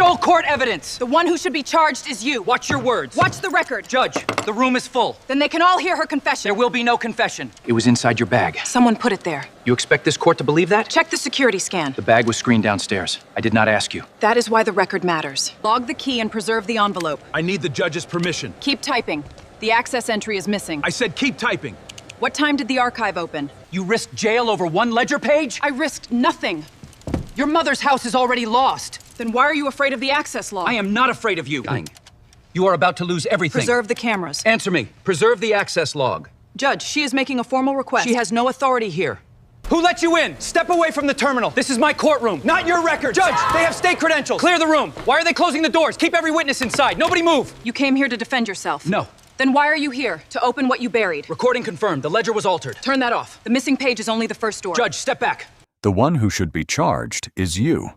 stole court evidence! The one who should be charged is you. Watch your words. Watch the record. Judge, the room is full. Then they can all hear her confession. There will be no confession. It was inside your bag. Someone put it there. You expect this court to believe that? Check the security scan. The bag was screened downstairs. I did not ask you. That is why the record matters. Log the key and preserve the envelope. I need the judge's permission. Keep typing. The access entry is missing. I said keep typing. What time did the archive open? You risked jail over one ledger page? I risked nothing. Your mother's house is already lost. Then why are you afraid of the access log? I am not afraid of you. You are about to lose everything. Preserve the cameras. Answer me. Preserve the access log. Judge, she is making a formal request. She has no authority here. Who let you in? Step away from the terminal. This is my courtroom, not your record. Judge, they have state credentials. Clear the room. Why are they closing the doors? Keep every witness inside. Nobody move. You came here to defend yourself. No. Then why are you here? To open what you buried. Recording confirmed. The ledger was altered. Turn that off. The missing page is only the first door. Judge, step back. The one who should be charged is you.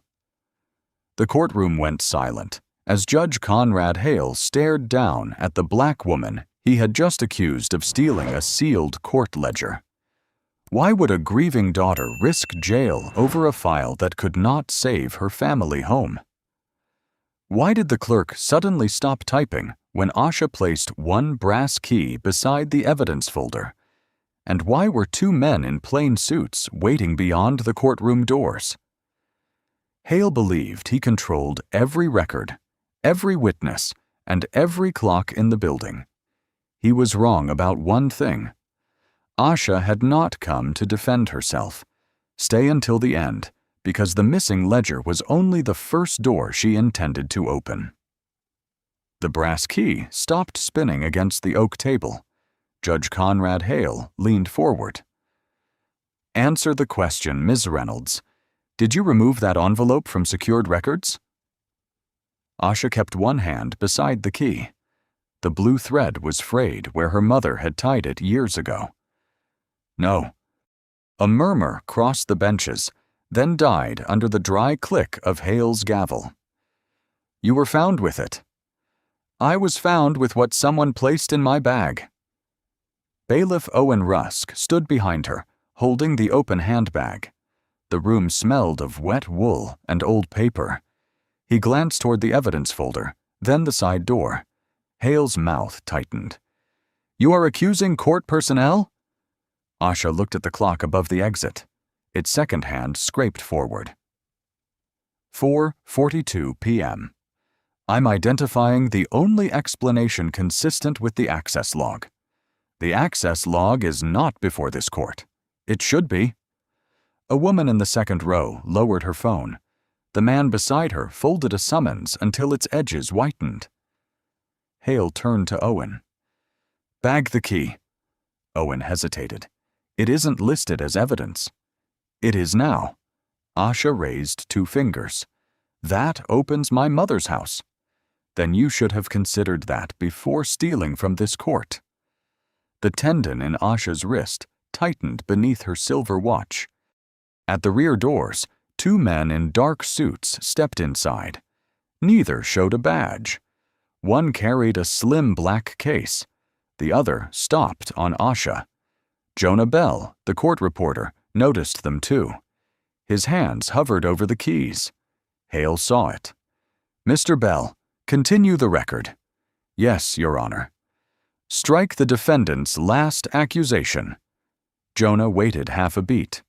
The courtroom went silent as Judge Conrad Hale stared down at the black woman he had just accused of stealing a sealed court ledger. Why would a grieving daughter risk jail over a file that could not save her family home? Why did the clerk suddenly stop typing when Asha placed one brass key beside the evidence folder? And why were two men in plain suits waiting beyond the courtroom doors? Hale believed he controlled every record, every witness, and every clock in the building. He was wrong about one thing. Asha had not come to defend herself. Stay until the end, because the missing ledger was only the first door she intended to open. The brass key stopped spinning against the oak table. Judge Conrad Hale leaned forward. Answer the question, Ms. Reynolds. Did you remove that envelope from secured records? Asha kept one hand beside the key. The blue thread was frayed where her mother had tied it years ago. No. A murmur crossed the benches, then died under the dry click of Hale's gavel. You were found with it. I was found with what someone placed in my bag. Bailiff Owen Rusk stood behind her, holding the open handbag. The room smelled of wet wool and old paper. He glanced toward the evidence folder, then the side door. Hale's mouth tightened. You are accusing court personnel? Asha looked at the clock above the exit. Its second hand scraped forward. 4:42 p.m. I'm identifying the only explanation consistent with the access log. The access log is not before this court. It should be. A woman in the second row lowered her phone. The man beside her folded a summons until its edges whitened. Hale turned to Owen. Bag the key. Owen hesitated. It isn't listed as evidence. It is now. Asha raised two fingers. That opens my mother's house. Then you should have considered that before stealing from this court. The tendon in Asha's wrist tightened beneath her silver watch. At the rear doors, two men in dark suits stepped inside. Neither showed a badge. One carried a slim black case. The other stopped on Asha. Jonah Bell, the court reporter, noticed them too. His hands hovered over the keys. Hale saw it. Mr. Bell, continue the record. Yes, Your Honor. Strike the defendant's last accusation. Jonah waited half a beat.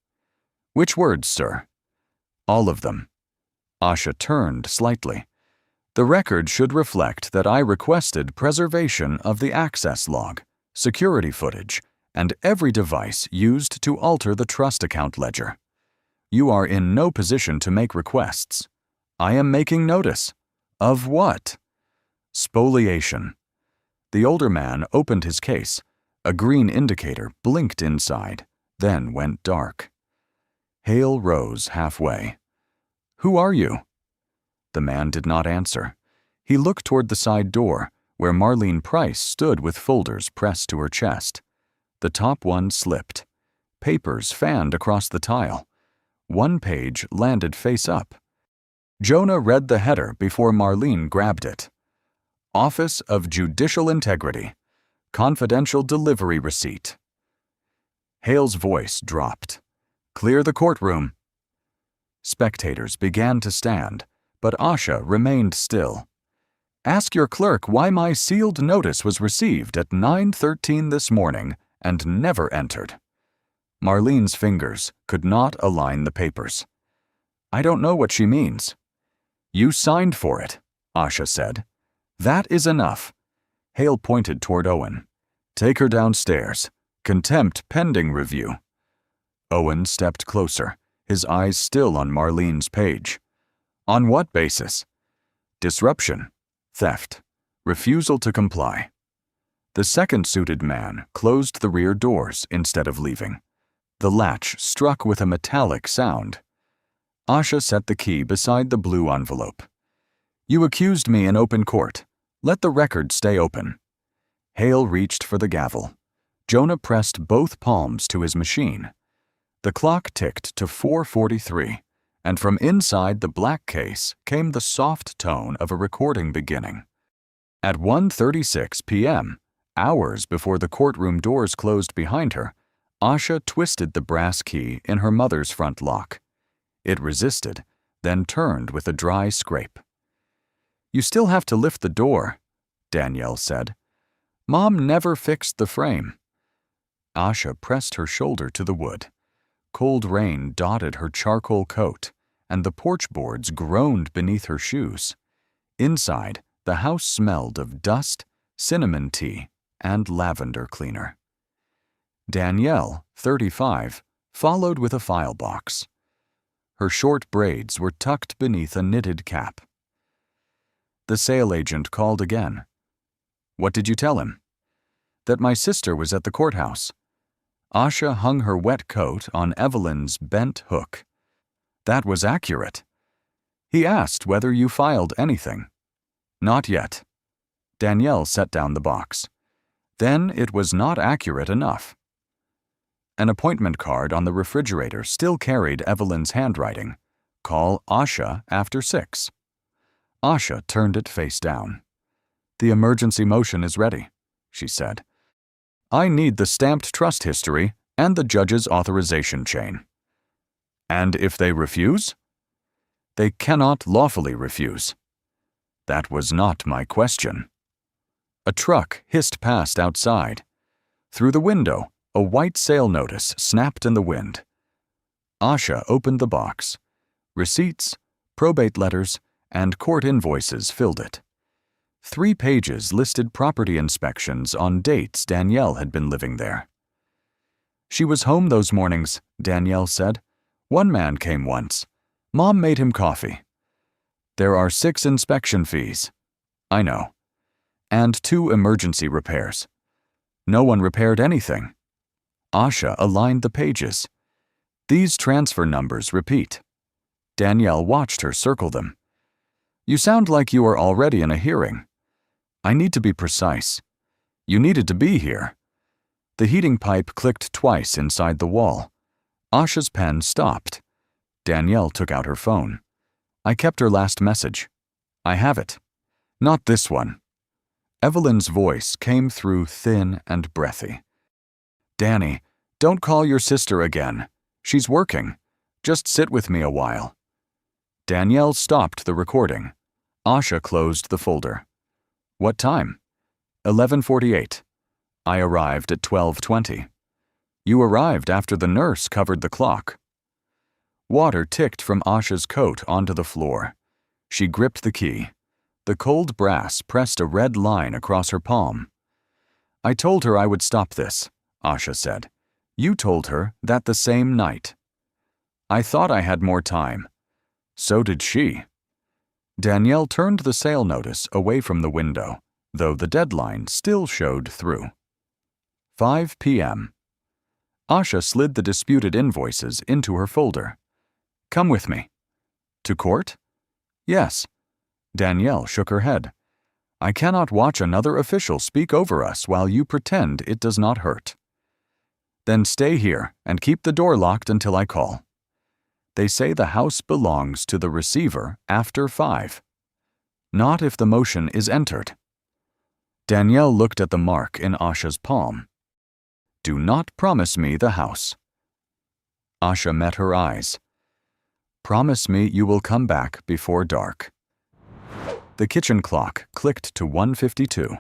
Which words, sir? All of them. Asha turned slightly. The record should reflect that I requested preservation of the access log, security footage, and every device used to alter the trust account ledger. You are in no position to make requests. I am making notice. Of what? Spoliation. The older man opened his case. A green indicator blinked inside, then went dark. Hale rose halfway. Who are you? The man did not answer. He looked toward the side door, where Marlene Price stood with folders pressed to her chest. The top one slipped. Papers fanned across the tile. One page landed face up. Jonah read the header before Marlene grabbed it. Office of Judicial Integrity. Confidential delivery receipt. Hale's voice dropped. Clear the courtroom. Spectators began to stand, but Asha remained still. Ask your clerk why my sealed notice was received at 9:13 this morning and never entered. Marlene's fingers could not align the papers. I don't know what she means. You signed for it, Asha said. That is enough. Hale pointed toward Owen. Take her downstairs. Contempt pending review. Owen stepped closer, his eyes still on Marlene's page. On what basis? Disruption, theft, refusal to comply. The second suited man closed the rear doors instead of leaving. The latch struck with a metallic sound. Asha set the key beside the blue envelope. You accused me in open court. Let the record stay open. Hale reached for the gavel. Jonah pressed both palms to his machine. The clock ticked to 4:43, and from inside the black case came the soft tone of a recording beginning. At 1:36 p.m., hours before the courtroom doors closed behind her, Asha twisted the brass key in her mother's front lock. It resisted, then turned with a dry scrape. You still have to lift the door, Danielle said. Mom never fixed the frame. Asha pressed her shoulder to the wood. Cold rain dotted her charcoal coat, and the porch boards groaned beneath her shoes. Inside, the house smelled of dust, cinnamon tea, and lavender cleaner. Danielle, 35, followed with a file box. Her short braids were tucked beneath a knitted cap. The sale agent called again. What did you tell him? That my sister was at the courthouse. Asha hung her wet coat on Evelyn's bent hook. That was accurate. He asked whether you filed anything. Not yet. Danielle set down the box. Then it was not accurate enough. An appointment card on the refrigerator still carried Evelyn's handwriting. Call Asha after 6. Asha turned it face down. The emergency motion is ready, she said. I need the stamped trust history and the judge's authorization chain. And if they refuse? They cannot lawfully refuse. That was not my question. A truck hissed past outside. Through the window, a white sale notice snapped in the wind. Asha opened the box. Receipts, probate letters, and court invoices filled it. 3 pages listed property inspections on dates Danielle had been living there. She was home those mornings, Danielle said. One man came once. Mom made him coffee. There are 6 inspection fees. I know. And 2 emergency repairs. No one repaired anything. Asha aligned the pages. These transfer numbers repeat. Danielle watched her circle them. You sound like you are already in a hearing. I need to be precise. You needed to be here. The heating pipe clicked twice inside the wall. Asha's pen stopped. Danielle took out her phone. I kept her last message. I have it. Not this one. Evelyn's voice came through thin and breathy. Danny, don't call your sister again. She's working. Just sit with me a while. Danielle stopped the recording. Asha closed the folder. What time? 11:48. I arrived at 12:20. You arrived after the nurse covered the clock. Water ticked from Asha's coat onto the floor. She gripped the key. The cold brass pressed a red line across her palm. I told her I would stop this, Asha said. You told her that the same night. I thought I had more time. So did she. Danielle turned the sale notice away from the window, though the deadline still showed through. 5 p.m. Asha slid the disputed invoices into her folder. Come with me. To court? Yes. Danielle shook her head. I cannot watch another official speak over us while you pretend it does not hurt. Then stay here and keep the door locked until I call. They say the house belongs to the receiver after 5. Not if the motion is entered. Danielle looked at the mark in Asha's palm. Do not promise me the house. Asha met her eyes. Promise me you will come back before dark. The kitchen clock clicked to 1:52.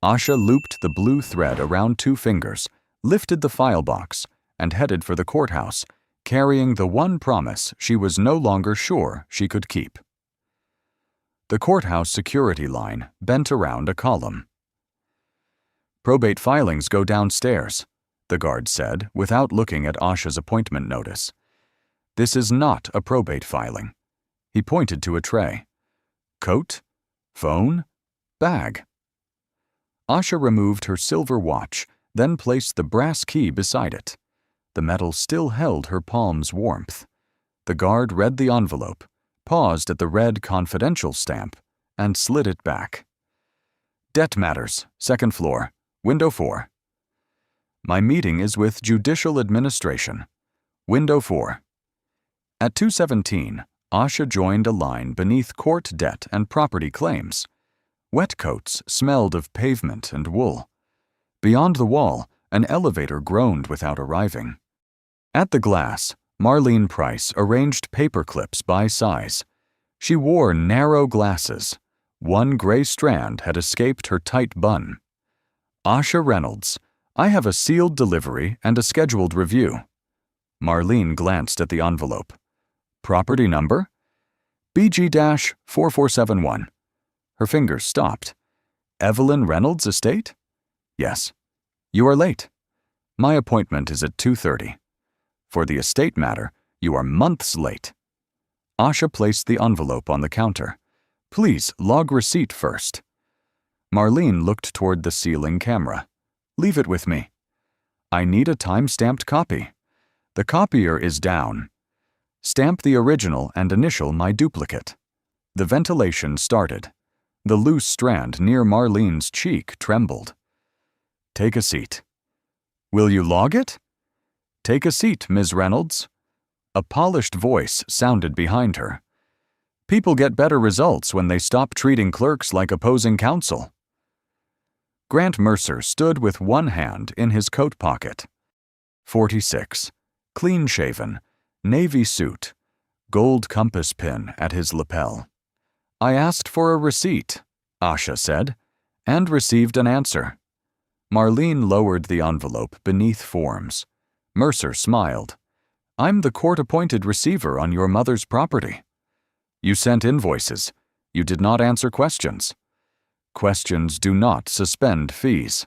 Asha looped the blue thread around 2 fingers, lifted the file box, and headed for the courthouse, carrying the one promise she was no longer sure she could keep. The courthouse security line bent around a column. "Probate filings go downstairs," the guard said without looking at Asha's appointment notice. "This is not a probate filing." He pointed to a tray. Coat, phone, bag. Asha removed her silver watch, then placed the brass key beside it. The metal still held her palm's warmth. The guard read the envelope, paused at the red confidential stamp, and slid it back. "Debt matters, 2nd floor, window 4. My meeting is with Judicial Administration. Window 4. At 2:17, Asha joined a line beneath court debt and property claims. Wet coats smelled of pavement and wool. Beyond the wall, an elevator groaned without arriving. At the glass, Marlene Price arranged paper clips by size. She wore narrow glasses. One gray strand had escaped her tight bun. "Asha Reynolds, I have a sealed delivery and a scheduled review." Marlene glanced at the envelope. "Property number?" "BG-4471. Her fingers stopped. "Evelyn Reynolds' estate?" "Yes." "You are late." "My appointment is at 2:30. For the estate matter, you are months late." Asha placed the envelope on the counter. "Please log receipt first." Marlene looked toward the ceiling camera. "Leave it with me." "I need a time-stamped copy." "The copier is down." "Stamp the original and initial my duplicate." The ventilation started. The loose strand near Marlene's cheek trembled. "Take a seat." "Will you log it?" "Take a seat, Ms. Reynolds." A polished voice sounded behind her. "People get better results when they stop treating clerks like opposing counsel." Grant Mercer stood with one hand in his coat pocket. 46. Clean-shaven, navy suit, gold compass pin at his lapel. "I asked for a receipt," Asha said, and received an answer. Marlene lowered the envelope beneath forms. Mercer smiled. "I'm the court-appointed receiver on your mother's property." "You sent invoices. You did not answer questions." "Questions do not suspend fees.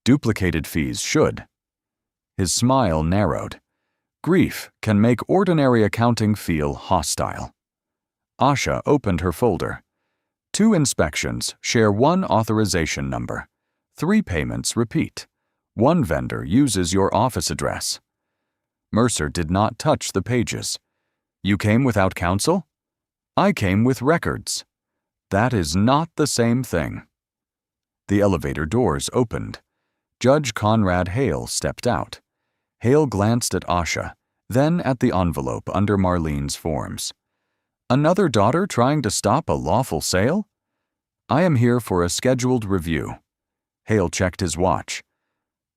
Duplicated fees should." His smile narrowed. Grief can make ordinary accounting feel hostile. Asha opened her folder. 2 inspections share 1 authorization number. 3 payments repeat. 1 vendor uses your office address. Mercer did not touch the pages. "You came without counsel?" "I came with records." "That is not the same thing." The elevator doors opened. Judge Conrad Hale stepped out. Hale glanced at Asha, then at the envelope under Marlene's forms. "Another daughter trying to stop a lawful sale?" "I am here for a scheduled review." Hale checked his watch.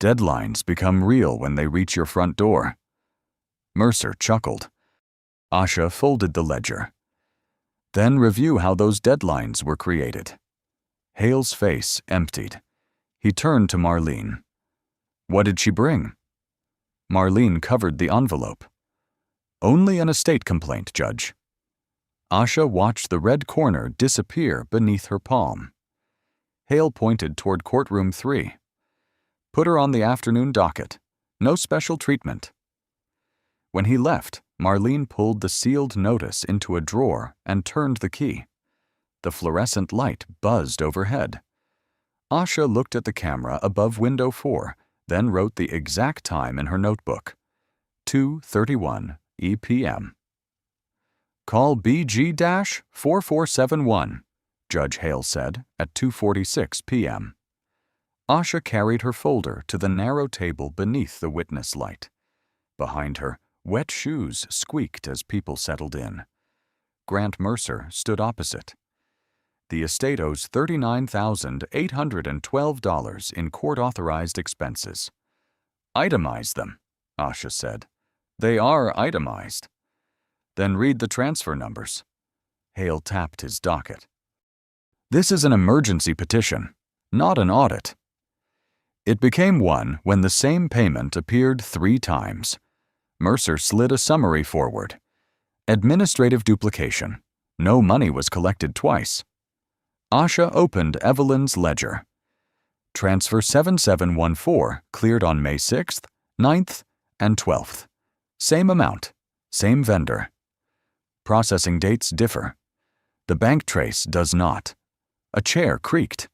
"Deadlines become real when they reach your front door." Mercer chuckled. Asha folded the ledger. "Then review how those deadlines were created." Hale's face emptied. He turned to Marlene. "What did she bring?" Marlene covered the envelope. "Only an estate complaint, Judge." Asha watched the red corner disappear beneath her palm. Hale pointed toward courtroom 3. "Put her on the afternoon docket. No special treatment." When he left, Marlene pulled the sealed notice into a drawer and turned the key. The fluorescent light buzzed overhead. Asha looked at the camera above window 4, then wrote the exact time in her notebook. 2:31 p.m. "Call BG-4471, Judge Hale said at 2:46 p.m. Asha carried her folder to the narrow table beneath the witness light. Behind her, wet shoes squeaked as people settled in. Grant Mercer stood opposite. The estate owes $39,812 in court-authorized expenses. "Itemize them," Asha said. "They are itemized." Then read the transfer numbers. Hale tapped his docket. This is an emergency petition, not an audit. It became one when the same payment appeared 3 times. Mercer slid a summary forward. Administrative duplication. No money was collected twice. Asha opened Evelyn's ledger. Transfer 7714 cleared on May 6th, 9th, and 12th. Same amount, same vendor. Processing dates differ. The bank trace does not. A chair creaked.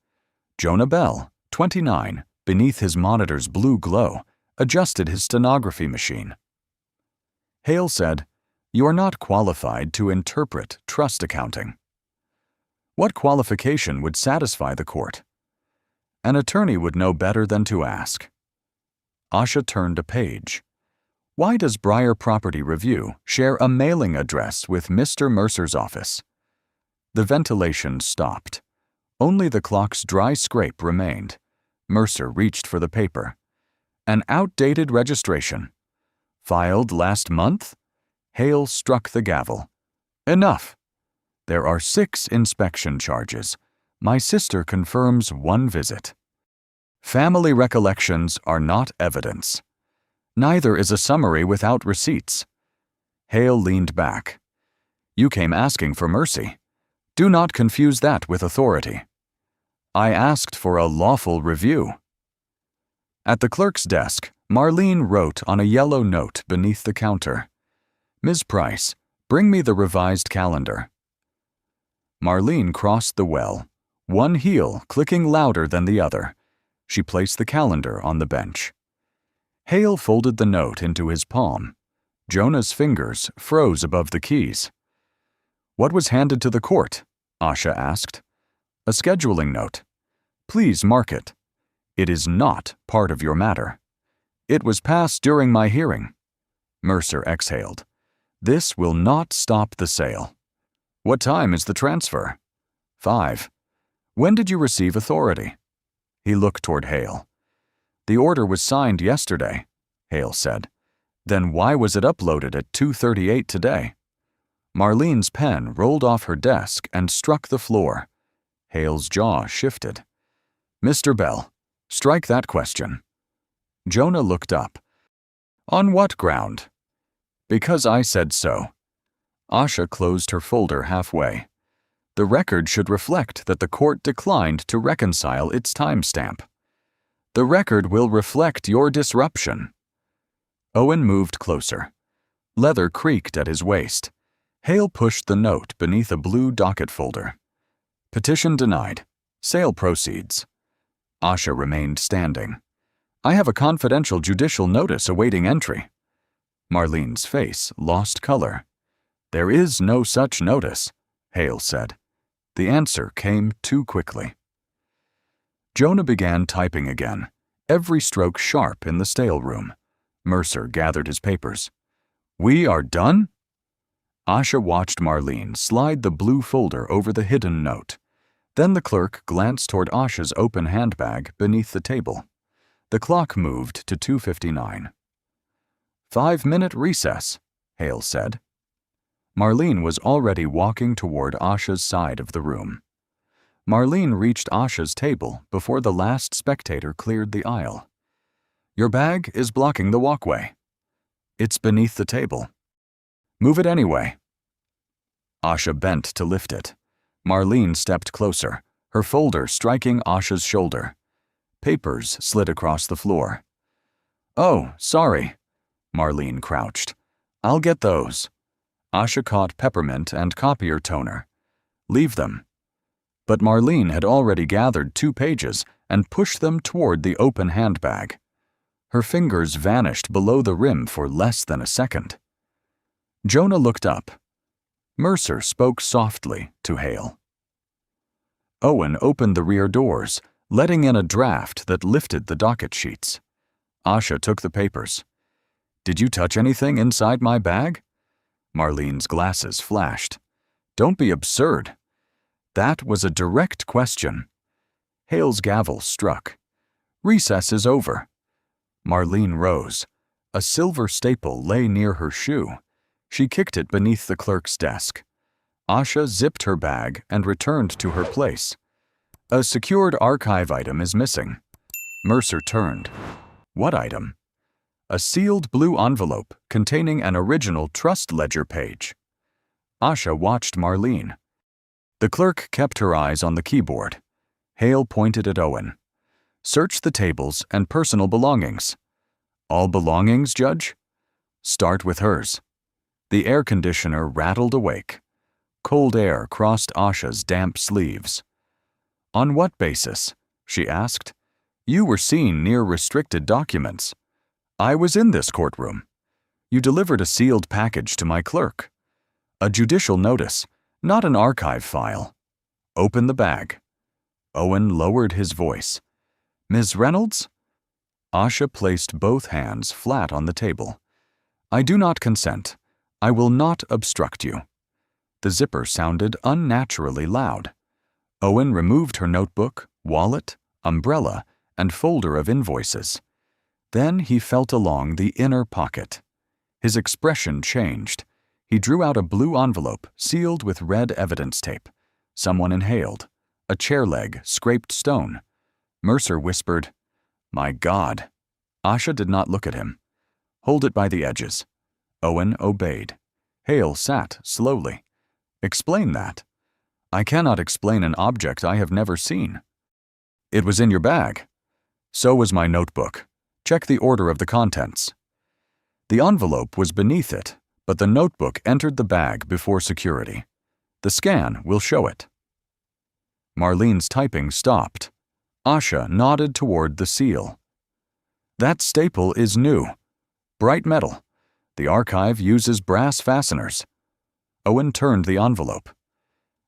Jonah Bell, 29, beneath his monitor's blue glow, adjusted his stenography machine. Hale said, "You are not qualified to interpret trust accounting." What qualification would satisfy the court? An attorney would know better than to ask. Asha turned a page. Why does Breyer Property Review share a mailing address with Mr. Mercer's office? The ventilation stopped. Only the clock's dry scrape remained. Mercer reached for the paper. An outdated registration. Filed last month? Hale struck the gavel. Enough. There are 6 inspection charges. My sister confirms 1 visit. Family recollections are not evidence. Neither is a summary without receipts. Hale leaned back. You came asking for mercy. Do not confuse that with authority. I asked for a lawful review. At the clerk's desk, Marlene wrote on a yellow note beneath the counter. Ms. Price, bring me the revised calendar. Marlene crossed the well, one heel clicking louder than the other. She placed the calendar on the bench. Hale folded the note into his palm. Jonah's fingers froze above the keys. What was handed to the court? Asha asked. A scheduling note. Please mark it. It is not part of your matter. It was passed during my hearing. Mercer exhaled. This will not stop the sale. What time is the transfer? 5. When did you receive authority? He looked toward Hale. The order was signed yesterday, Hale said. Then why was it uploaded at 2:38 today? Marlene's pen rolled off her desk and struck the floor. Hale's jaw shifted. Mr. Bell, strike that question. Jonah looked up. On what ground? Because I said so. Asha closed her folder halfway. The record should reflect that the court declined to reconcile its timestamp. The record will reflect your disruption. Owen moved closer. Leather creaked at his waist. Hale pushed the note beneath a blue docket folder. Petition denied. Sale proceeds. Asha remained standing. I have a confidential judicial notice awaiting entry. Marlene's face lost color. There is no such notice, Hale said. The answer came too quickly. Jonah began typing again, every stroke sharp in the stale room. Mercer gathered his papers. We are done? Asha watched Marlene slide the blue folder over the hidden note. Then the clerk glanced toward Asha's open handbag beneath the table. The clock moved to 2:59. 5-minute recess, Hale said. Marlene was already walking toward Asha's side of the room. Marlene reached Asha's table before the last spectator cleared the aisle. Your bag is blocking the walkway. It's beneath the table. Move it anyway. Asha bent to lift it. Marlene stepped closer, her folder striking Asha's shoulder. Papers slid across the floor. Oh, sorry. Marlene crouched. I'll get those. Asha caught peppermint and copier toner. Leave them. But Marlene had already gathered 2 pages and pushed them toward the open handbag. Her fingers vanished below the rim for less than a second. Jonah looked up. Mercer spoke softly to Hale. Owen opened the rear doors, letting in a draft that lifted the docket sheets. Asha took the papers. Did you touch anything inside my bag? Marlene's glasses flashed. Don't be absurd. That was a direct question. Hale's gavel struck. Recess is over. Marlene rose. A silver staple lay near her shoe. She kicked it beneath the clerk's desk. Asha zipped her bag and returned to her place. A secured archive item is missing. Mercer turned. What item? A sealed blue envelope containing an original trust ledger page. Asha watched Marlene. The clerk kept her eyes on the keyboard. Hale pointed at Owen. Search the tables and personal belongings. All belongings, Judge? Start with hers. The air conditioner rattled awake. Cold air crossed Asha's damp sleeves. On what basis? She asked. You were seen near restricted documents. I was in this courtroom. You delivered a sealed package to my clerk. A judicial notice, not an archive file. Open the bag. Owen lowered his voice. Ms. Reynolds? Asha placed both hands flat on the table. I do not consent. I will not obstruct you. The zipper sounded unnaturally loud. Owen removed her notebook, wallet, umbrella, and folder of invoices. Then he felt along the inner pocket. His expression changed. He drew out a blue envelope sealed with red evidence tape. Someone inhaled. A chair leg scraped stone. Mercer whispered, My God. Asha did not look at him. Hold it by the edges. Owen obeyed. Hale sat slowly. Explain that. I cannot explain an object I have never seen. It was in your bag. So was my notebook. Check the order of the contents. The envelope was beneath it, but the notebook entered the bag before security. The scan will show it. Marlene's typing stopped. Asha nodded toward the seal. That staple is new. Bright metal. The archive uses brass fasteners. Owen turned the envelope.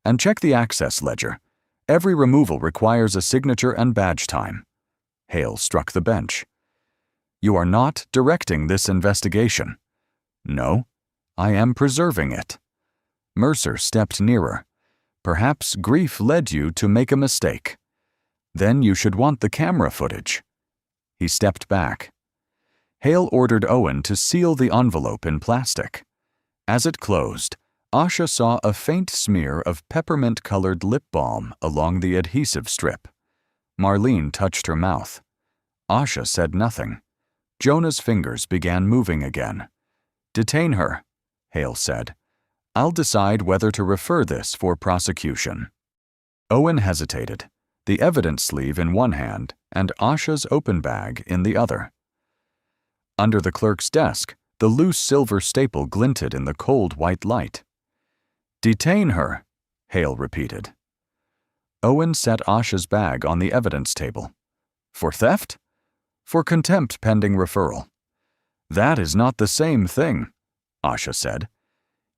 And check the access ledger. Every removal requires a signature and badge time. Hale struck the bench. You are not directing this investigation. No, I am preserving it. Mercer stepped nearer. Perhaps grief led you to make a mistake. Then you should want the camera footage. He stepped back. Hale ordered Owen to seal the envelope in plastic. As it closed, Asha saw a faint smear of peppermint-colored lip balm along the adhesive strip. Marlene touched her mouth. Asha said nothing. Jonah's fingers began moving again. Detain her, Hale said. I'll decide whether to refer this for prosecution. Owen hesitated, the evidence sleeve in one hand and Asha's open bag in the other. Under the clerk's desk, the loose silver staple glinted in the cold white light. Detain her, Hale repeated. Owen set Asha's bag on the evidence table. For theft? For contempt pending referral. That is not the same thing, Asha said.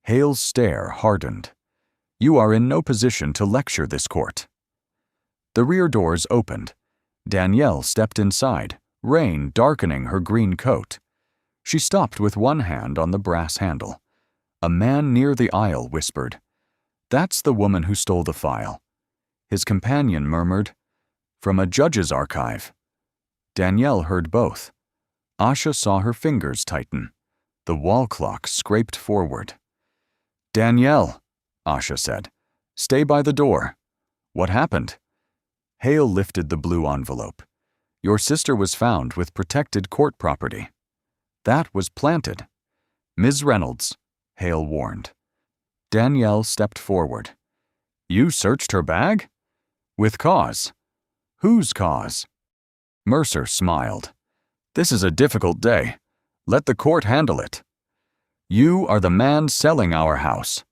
Hale's stare hardened. You are in no position to lecture this court. The rear doors opened. Danielle stepped inside, rain darkening her green coat. She stopped with one hand on the brass handle. A man near the aisle whispered, That's the woman who stole the file. His companion murmured, From a judge's archive. Danielle heard both. Asha saw her fingers tighten. The wall clock scraped forward. Danielle, Asha said, stay by the door. What happened? Hale lifted the blue envelope. Your sister was found with protected court property. That was planted. Ms. Reynolds, Hale warned. Danielle stepped forward. You searched her bag? With cause. Whose cause? Mercer smiled. This is a difficult day. Let the court handle it. You are the man selling our house.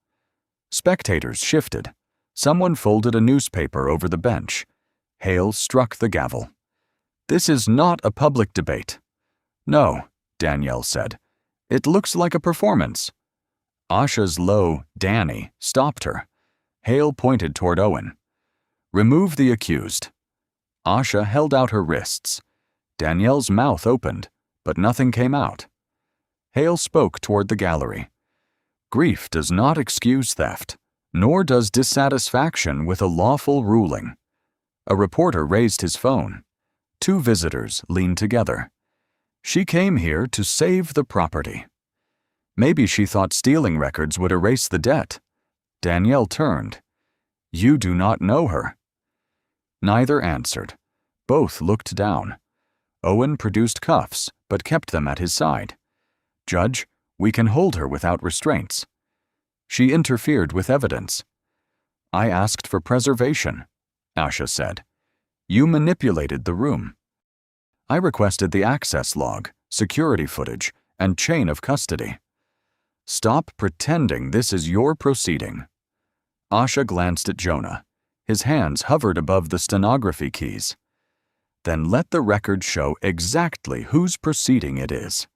Spectators shifted. Someone folded a newspaper over the bench. Hale struck the gavel. This is not a public debate. No, Danielle said. It looks like a performance. Asha's low Danny stopped her. Hale pointed toward Owen. Remove the accused. Asha held out her wrists. Danielle's mouth opened, but nothing came out. Hale spoke toward the gallery. Grief does not excuse theft, nor does dissatisfaction with a lawful ruling. A reporter raised his phone. Two visitors leaned together. She came here to save the property. Maybe she thought stealing records would erase the debt. Danielle turned. You do not know her. Neither answered. Both looked down. Owen produced cuffs, but kept them at his side. Judge, we can hold her without restraints. She interfered with evidence. I asked for preservation, Asha said. You manipulated the room. I requested the access log, security footage, and chain of custody. Stop pretending this is your proceeding. Asha glanced at Jonah. His hands hovered above the stenography keys. Then let the record show exactly whose proceeding it is.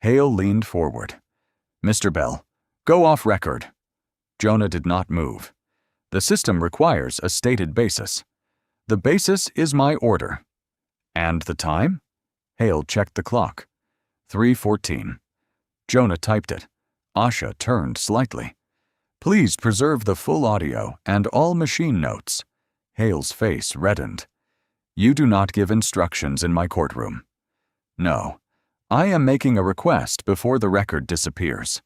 Hale leaned forward. Mr. Bell, go off record. Jonah did not move. The system requires a stated basis. The basis is my order. And the time? Hale checked the clock. 3:14. Jonah typed it. Asha turned slightly. Please preserve the full audio and all machine notes. Hale's face reddened. You do not give instructions in my courtroom. No. I am making a request before the record disappears.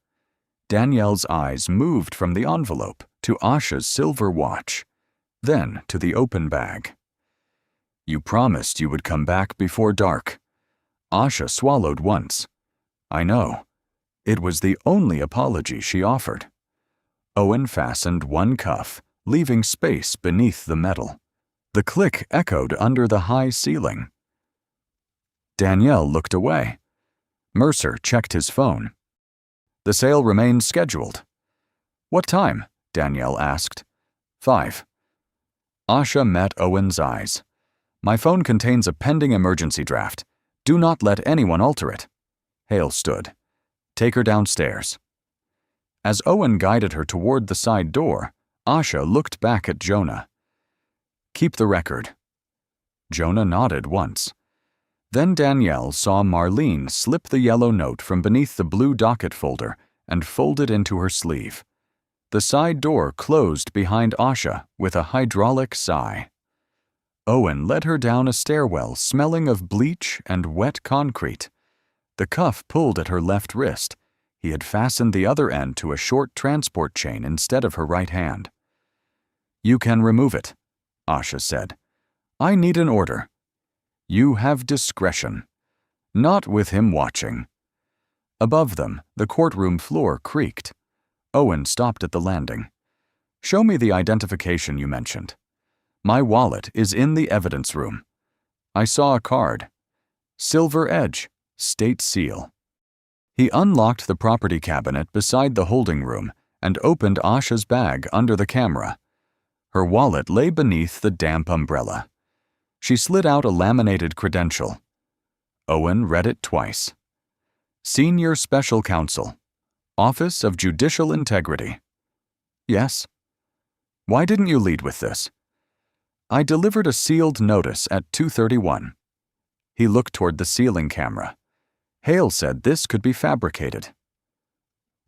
Danielle's eyes moved from the envelope to Asha's silver watch, then to the open bag. You promised you would come back before dark. Asha swallowed once. I know. It was the only apology she offered. Owen fastened one cuff, leaving space beneath the metal. The click echoed under the high ceiling. Danielle looked away. Mercer checked his phone. The sale remains scheduled. What time? Danielle asked. 5. Asha met Owen's eyes. My phone contains a pending emergency draft. Do not let anyone alter it. Hale stood. Take her downstairs. As Owen guided her toward the side door, Asha looked back at Jonah. Keep the record. Jonah nodded once. Then Danielle saw Marlene slip the yellow note from beneath the blue docket folder and fold it into her sleeve. The side door closed behind Asha with a hydraulic sigh. Owen led her down a stairwell smelling of bleach and wet concrete. The cuff pulled at her left wrist. He had fastened the other end to a short transport chain instead of her right hand. You can remove it, Asha said. I need an order. You have discretion. Not with him watching. Above them, the courtroom floor creaked. Owen stopped at the landing. Show me the identification you mentioned. My wallet is in the evidence room. I saw a card. Silver edge, state seal. He unlocked the property cabinet beside the holding room and opened Asha's bag under the camera. Her wallet lay beneath the damp umbrella. She slid out a laminated credential. Owen read it twice. Senior Special Counsel, Office of Judicial Integrity. Yes. Why didn't you lead with this? I delivered a sealed notice at 2:31. He looked toward the ceiling camera. Hale said this could be fabricated.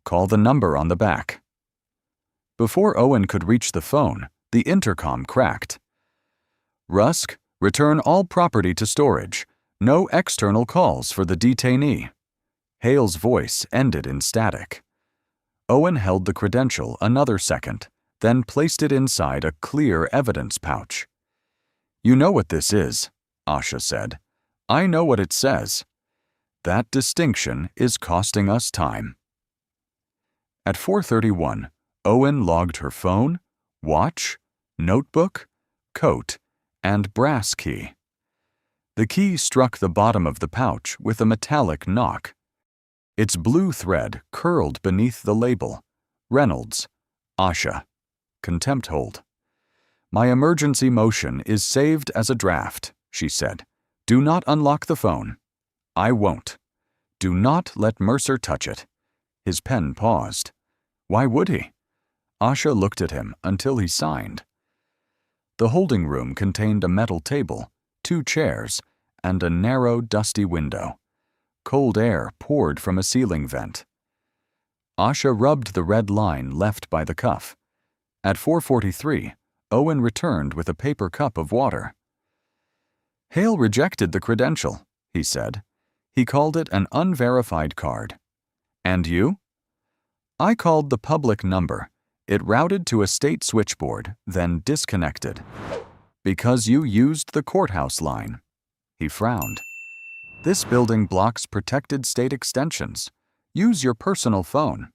Call the number on the back. Before Owen could reach the phone, the intercom cracked. Rusk, return all property to storage. No external calls for the detainee. Hale's voice ended in static. Owen held the credential another second, then placed it inside a clear evidence pouch. You know what this is, Asha said. I know what it says. That distinction is costing us time. At 4:31, Owen logged her phone, watch, notebook, coat, and brass key. The key struck the bottom of the pouch with a metallic knock. Its blue thread curled beneath the label. Reynolds, Asha, contempt hold. My emergency motion is saved as a draft, she said. Do not unlock the phone. I won't. Do not let Mercer touch it. His pen paused. Why would he? Asha looked at him until he signed. The holding room contained a metal table, 2 chairs, and a narrow, dusty window. Cold air poured from a ceiling vent. Asha rubbed the red line left by the cuff. At 4:43, Owen returned with a paper cup of water. Hale rejected the credential, he said. He called it an unverified card. And you? I called the public number. It routed to a state switchboard, then disconnected. Because you used the courthouse line. He frowned. This building blocks protected state extensions. Use your personal phone.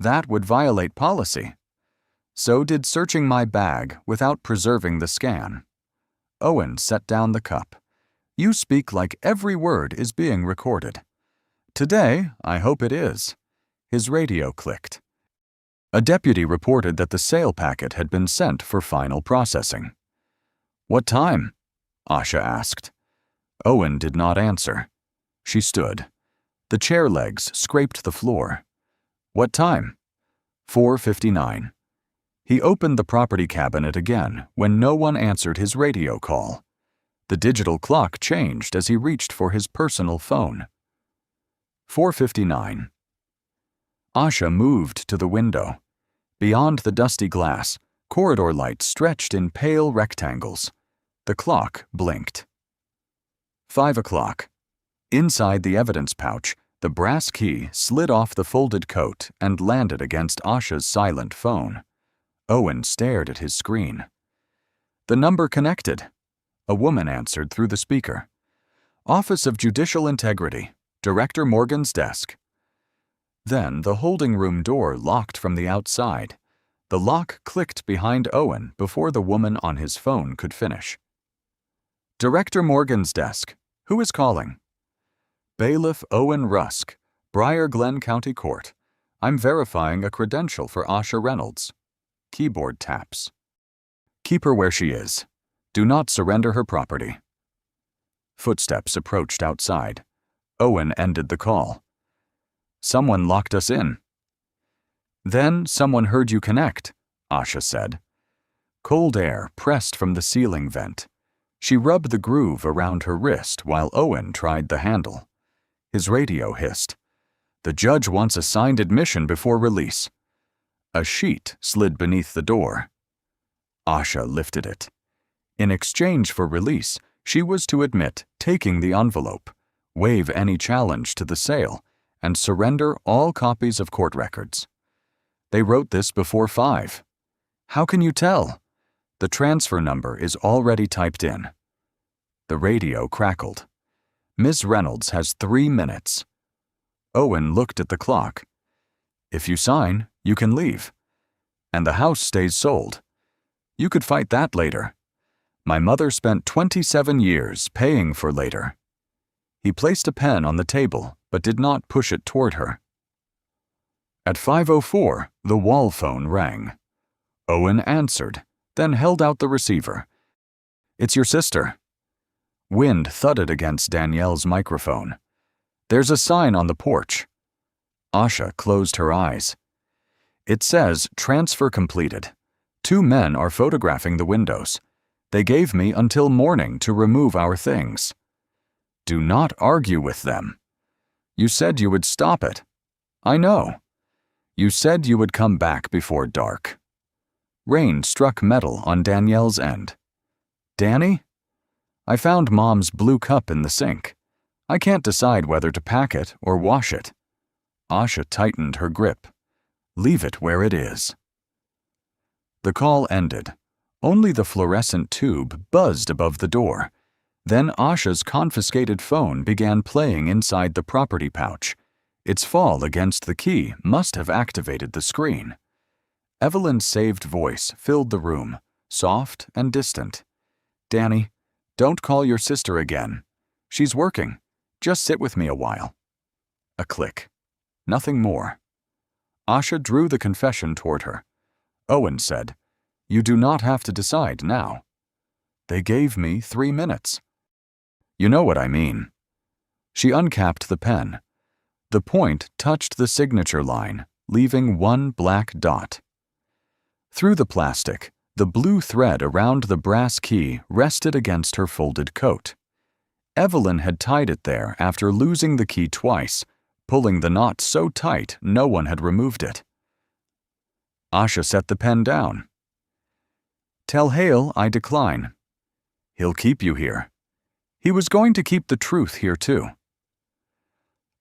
That would violate policy. So did searching my bag without preserving the scan. Owen set down the cup. You speak like every word is being recorded. Today, I hope it is. His radio clicked. A deputy reported that the sale packet had been sent for final processing. What time? Asha asked. Owen did not answer. She stood. The chair legs scraped the floor. What time? 4:59. He opened the property cabinet again when no one answered his radio call. The digital clock changed as he reached for his personal phone. 4:59. Asha moved to the window. Beyond the dusty glass, corridor lights stretched in pale rectangles. The clock blinked. 5 o'clock. Inside the evidence pouch, the brass key slid off the folded coat and landed against Asha's silent phone. Owen stared at his screen. The number connected. A woman answered through the speaker. Office of Judicial Integrity, Director Morgan's desk. Then the holding room door locked from the outside. The lock clicked behind Owen before the woman on his phone could finish. Director Morgan's desk. Who is calling? Bailiff Owen Rusk, Briar Glen County Court. I'm verifying a credential for Asha Reynolds. Keyboard taps. Keep her where she is. Do not surrender her property. Footsteps approached outside. Owen ended the call. Someone locked us in. Then someone heard you connect, Asha said. Cold air pressed from the ceiling vent. She rubbed the groove around her wrist while Owen tried the handle. His radio hissed. The judge wants a signed admission before release. A sheet slid beneath the door. Asha lifted it. In exchange for release, she was to admit taking the envelope, waive any challenge to the sale, and surrender all copies of court records. They wrote this before 5. How can you tell? The transfer number is already typed in. The radio crackled. Miss Reynolds has 3 minutes. Owen looked at the clock. If you sign, you can leave. And the house stays sold. You could fight that later. My mother spent 27 years paying for later. He placed a pen on the table, but did not push it toward her. At 5:04, the wall phone rang. Owen answered, then held out the receiver. It's your sister. Wind thudded against Danielle's microphone. There's a sign on the porch. Asha closed her eyes. It says, transfer completed. 2 men are photographing the windows. They gave me until morning to remove our things. Do not argue with them. You said you would stop it. I know. You said you would come back before dark. Rain struck metal on Danielle's end. Danny? I found Mom's blue cup in the sink. I can't decide whether to pack it or wash it. Asha tightened her grip. Leave it where it is. The call ended. Only the fluorescent tube buzzed above the door. Then Asha's confiscated phone began playing inside the property pouch. Its fall against the key must have activated the screen. Evelyn's saved voice filled the room, soft and distant. Danny, don't call your sister again. She's working. Just sit with me a while. A click. Nothing more. Asha drew the confession toward her. Owen said, You do not have to decide now. They gave me 3 minutes. You know what I mean. She uncapped the pen. The point touched the signature line, leaving 1 black dot. Through the plastic, the blue thread around the brass key rested against her folded coat. Evelyn had tied it there after losing the key twice, pulling the knot so tight no one had removed it. Asha set the pen down. Tell Hale I decline. He'll keep you here. He was going to keep the truth here too.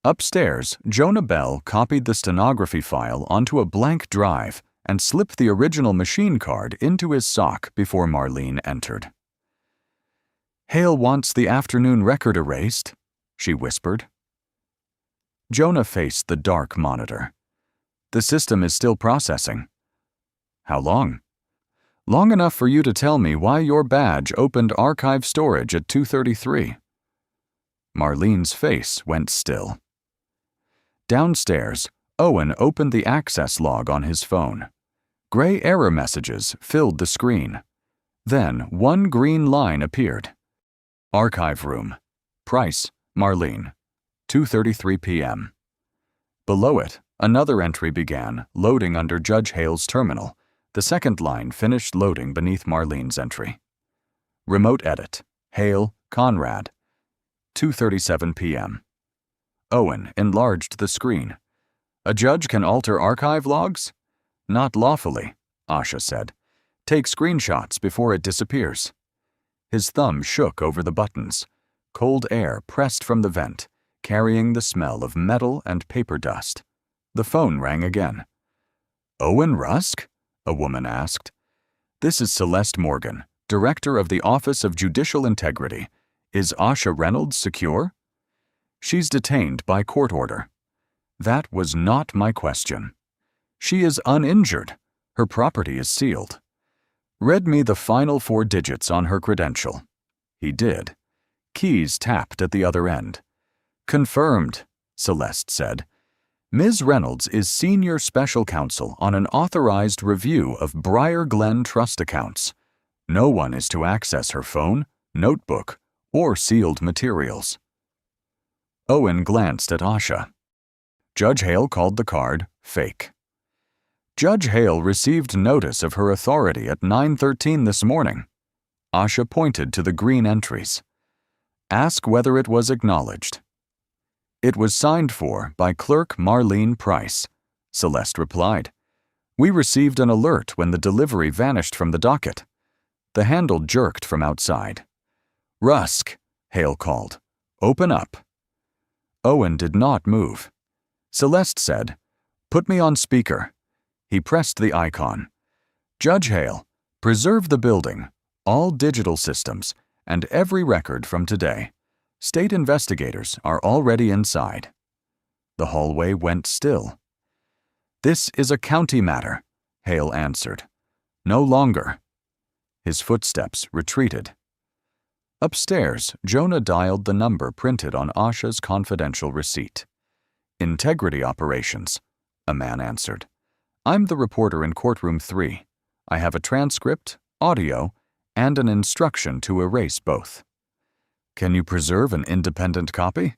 Upstairs, Jonah Bell copied the stenography file onto a blank drive and slipped the original machine card into his sock before Marlene entered. "Hale wants the afternoon record erased," she whispered. Jonah faced the dark monitor. "The system is still processing." "How long?" "Long enough for you to tell me why your badge opened archive storage at 2:33. Marlene's face went still. Downstairs, Owen opened the access log on his phone. Gray error messages filled the screen. Then one green line appeared. Archive room. Price, Marlene. 2:33 p.m. Below it, another entry began, loading under Judge Hale's terminal. The second line finished loading beneath Marlene's entry. Remote edit. Hale, Conrad. 2:37 p.m. Owen enlarged the screen. "A judge can alter archive logs?" "Not lawfully," Asha said. "Take screenshots before it disappears." His thumb shook over the buttons. Cold air pressed from the vent, carrying the smell of metal and paper dust. The phone rang again. "Owen Rusk?" a woman asked. "This is Celeste Morgan, Director of the Office of Judicial Integrity. Is Asha Reynolds secure?" "She's detained by court order." "That was not my question." "She is uninjured. Her property is sealed." "Read me the final 4 digits on her credential." He did. Keys tapped at the other end. "Confirmed," Celeste said. "Ms. Reynolds is Senior Special Counsel on an authorized review of Briar Glen Trust accounts. No one is to access her phone, notebook, or sealed materials." Owen glanced at Asha. Judge Hale called the card fake. "Judge Hale received notice of her authority at 9:13 this morning." Asha pointed to the green entries. "Ask whether it was acknowledged." "It was signed for by Clerk Marlene Price," Celeste replied. "We received an alert when the delivery vanished from the docket." The handle jerked from outside. "Rusk," Hale called. "Open up." Owen did not move. Celeste said, "Put me on speaker." He pressed the icon. "Judge Hale, preserve the building, all digital systems, and every record from today. State investigators are already inside." The hallway went still. "This is a county matter," Hale answered. "No longer." His footsteps retreated. Upstairs, Jonah dialed the number printed on Asha's confidential receipt. "Integrity operations," a man answered. "I'm the reporter in courtroom 3. I have a transcript, audio, and an instruction to erase both." "Can you preserve an independent copy?"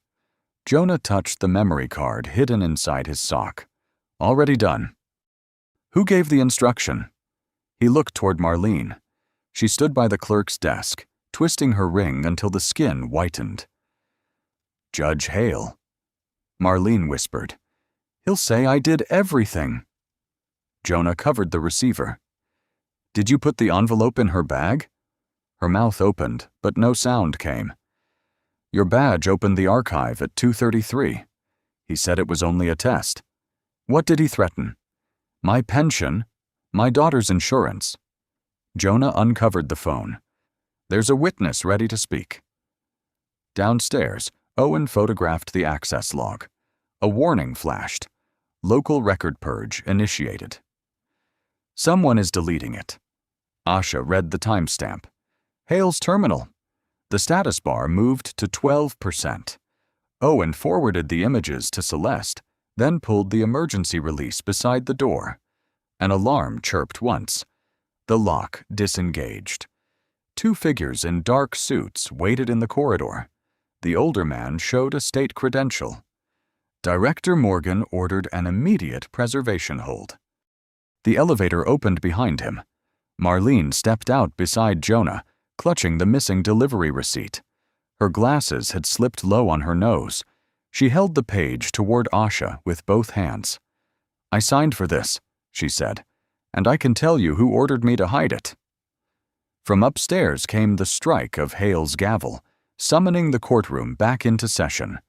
Jonah touched the memory card hidden inside his sock. "Already done." "Who gave the instruction?" He looked toward Marlene. She stood by the clerk's desk, twisting her ring until the skin whitened. "Judge Hale." Marlene whispered. "He'll say I did everything." Jonah covered the receiver. "Did you put the envelope in her bag?" Her mouth opened, but no sound came. "Your badge opened the archive at 2:33. He said it was only a test." "What did he threaten?" "My pension, my daughter's insurance." Jonah uncovered the phone. "There's a witness ready to speak." Downstairs, Owen photographed the access log. A warning flashed. Local record purge initiated. "Someone is deleting it." Asha read the timestamp. "Hale's terminal." The status bar moved to 12%. Owen forwarded the images to Celeste, then pulled the emergency release beside the door. An alarm chirped once. The lock disengaged. 2 figures in dark suits waited in the corridor. The older man showed a state credential. Director Morgan ordered an immediate preservation hold. The elevator opened behind him. Marlene stepped out beside Jonah, clutching the missing delivery receipt. Her glasses had slipped low on her nose. She held the page toward Asha with both hands. "I signed for this," she said, "and I can tell you who ordered me to hide it." From upstairs came the strike of Hale's gavel, summoning the courtroom back into session.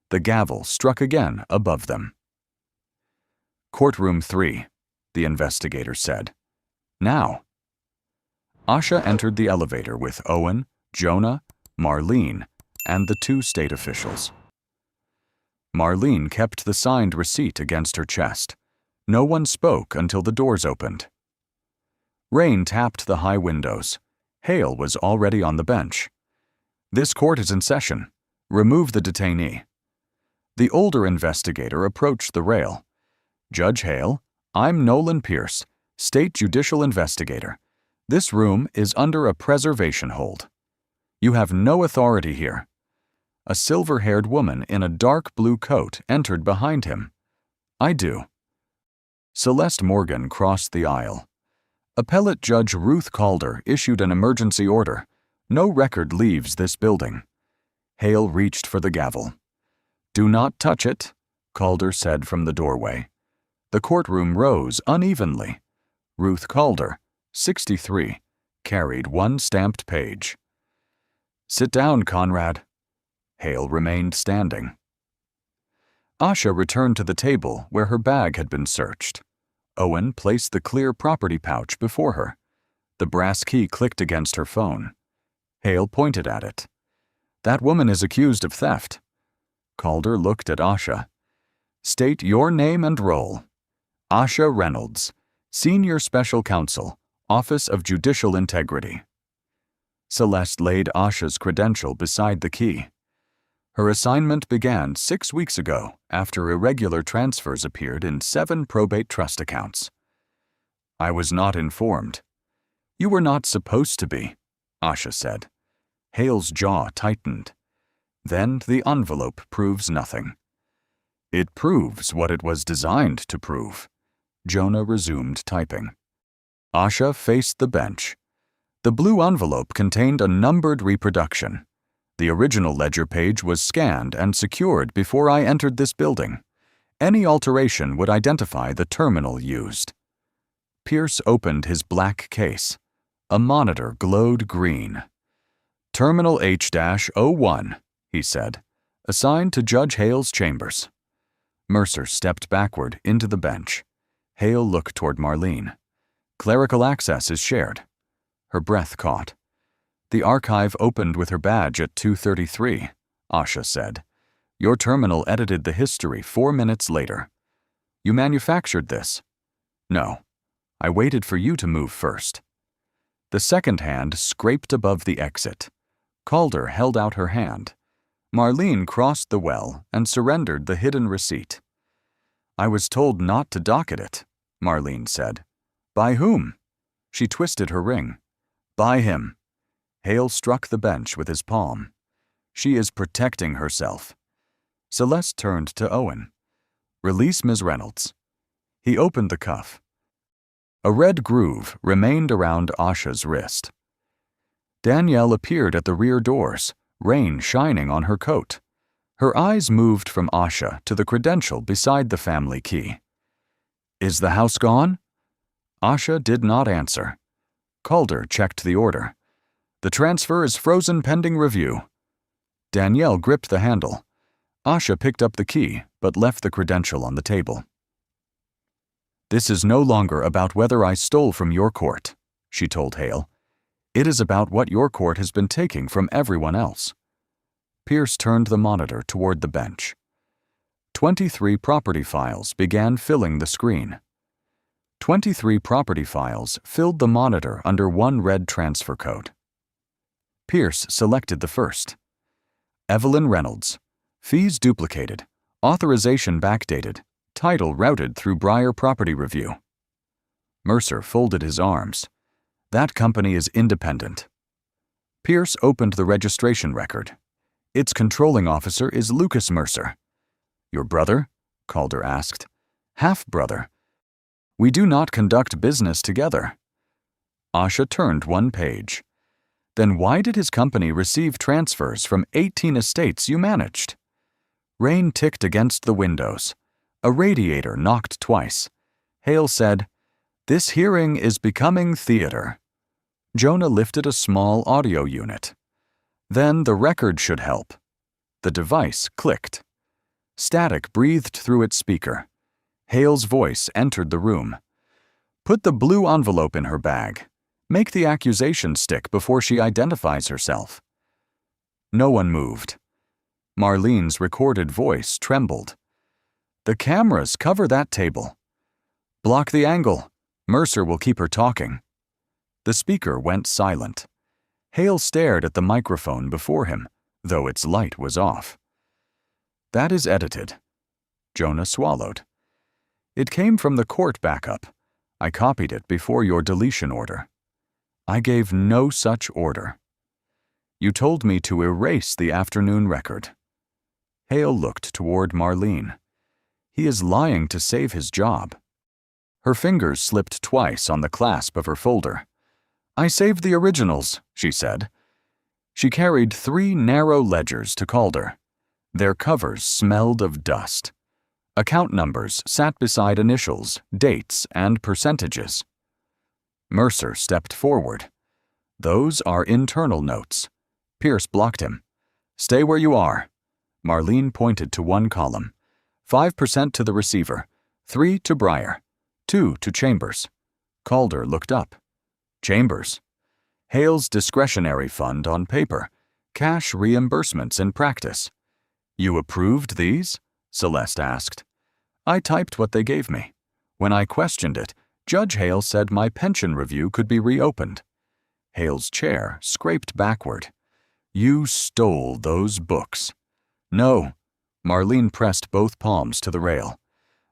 The gavel struck again above them. Courtroom 3, the investigator said. Now. Asha entered the elevator with Owen, Jonah, Marlene, and the 2 state officials. Marlene kept the signed receipt against her chest. No one spoke until the doors opened. Rain tapped the high windows. Hale was already on the bench. This court is in session. Remove the detainee. The older investigator approached the rail. Judge Hale, I'm Nolan Pierce, State Judicial Investigator. This room is under a preservation hold. You have no authority here. A silver-haired woman in a dark blue coat entered behind him. I do. Celeste Morgan crossed the aisle. Appellate Judge Ruth Calder issued an emergency order. No record leaves this building. Hale reached for the gavel. Do not touch it, Calder said from the doorway. The courtroom rose unevenly. Ruth Calder, 63, carried 1 stamped page. Sit down, Conrad. Hale remained standing. Asha returned to the table where her bag had been searched. Owen placed the clear property pouch before her. The brass key clicked against her phone. Hale pointed at it. That woman is accused of theft. Calder looked at Asha. State your name and role. Asha Reynolds, Senior Special Counsel, Office of Judicial Integrity. Celeste laid Asha's credential beside the key. Her assignment began 6 weeks ago after irregular transfers appeared in 7 probate trust accounts. I was not informed. You were not supposed to be, Asha said. Hale's jaw tightened. Then the envelope proves nothing. It proves what it was designed to prove. Jonah resumed typing. Asha faced the bench. The blue envelope contained a numbered reproduction. The original ledger page was scanned and secured before I entered this building. Any alteration would identify the terminal used. Pierce opened his black case. A monitor glowed green. Terminal H-01, he said, assigned to Judge Hale's chambers. Mercer stepped backward into the bench. Hale looked toward Marlene. Clerical access is shared. Her breath caught. The archive opened with her badge at 2:33, Asha said. Your terminal edited the history 4 minutes later. You manufactured this? No. I waited for you to move first. The second hand scraped above the exit. Calder held out her hand. Marlene crossed the well and surrendered the hidden receipt. I was told not to docket it, Marlene said. By whom? She twisted her ring. By him. Hale struck the bench with his palm. She is protecting herself. Celeste turned to Owen. Release Ms. Reynolds. He opened the cuff. A red groove remained around Asha's wrist. Danielle appeared at the rear doors, rain shining on her coat. Her eyes moved from Asha to the credential beside the family key. Is the house gone? Asha did not answer. Calder checked the order. The transfer is frozen pending review. Danielle gripped the handle. Asha picked up the key, but left the credential on the table. This is no longer about whether I stole from your court, she told Hale. It is about what your court has been taking from everyone else. Pierce turned the monitor toward the bench. 23 property files began filling the screen. 23 property files filled the monitor under one red transfer code. Pierce selected the first. Evelyn Reynolds. Fees duplicated. Authorization backdated. Title routed through Breyer Property Review. Mercer folded his arms. That company is independent. Pierce opened the registration record. Its controlling officer is Lucas Mercer. Your brother? Calder asked. Half-brother. We do not conduct business together. Asha turned one page. Then why did his company receive transfers from 18 estates you managed? Rain ticked against the windows. A radiator knocked twice. Hale said, This hearing is becoming theater. Jonah lifted a small audio unit. Then the record should help. The device clicked. Static breathed through its speaker. Hale's voice entered the room. Put the blue envelope in her bag. Make the accusation stick before she identifies herself. No one moved. Marlene's recorded voice trembled. The cameras cover that table. Block the angle. Mercer will keep her talking. The speaker went silent. Hale stared at the microphone before him, though its light was off. That is edited. Jonah swallowed. It came from the court backup. I copied it before your deletion order. I gave no such order. You told me to erase the afternoon record. Hale looked toward Marlene. He is lying to save his job. Her fingers slipped twice on the clasp of her folder. I saved the originals, she said. She carried 3 narrow ledgers to Calder. Their covers smelled of dust. Account numbers sat beside initials, dates, and percentages. Mercer stepped forward. Those are internal notes. Pierce blocked him. Stay where you are. Marlene pointed to one column. 5% to the receiver, 3 to Breyer, 2 to Chambers. Calder looked up. Chambers. Hale's discretionary fund on paper. Cash reimbursements in practice. You approved these? Celeste asked. I typed what they gave me. When I questioned it, Judge Hale said my pension review could be reopened. Hale's chair scraped backward. You stole those books. No. Marlene pressed both palms to the rail.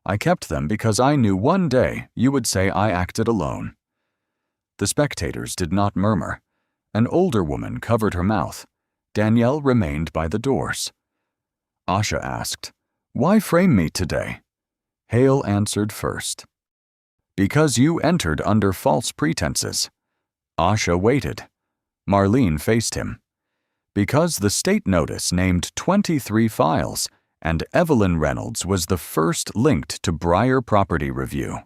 I kept them because I knew one day you would say I acted alone. The spectators did not murmur. An older woman covered her mouth. Danielle remained by the doors. Asha asked, Why frame me today? Hale answered first. Because you entered under false pretenses. Asha waited. Marlene faced him. Because the state notice named 23 files, and Evelyn Reynolds was the first linked to Breyer Property Review.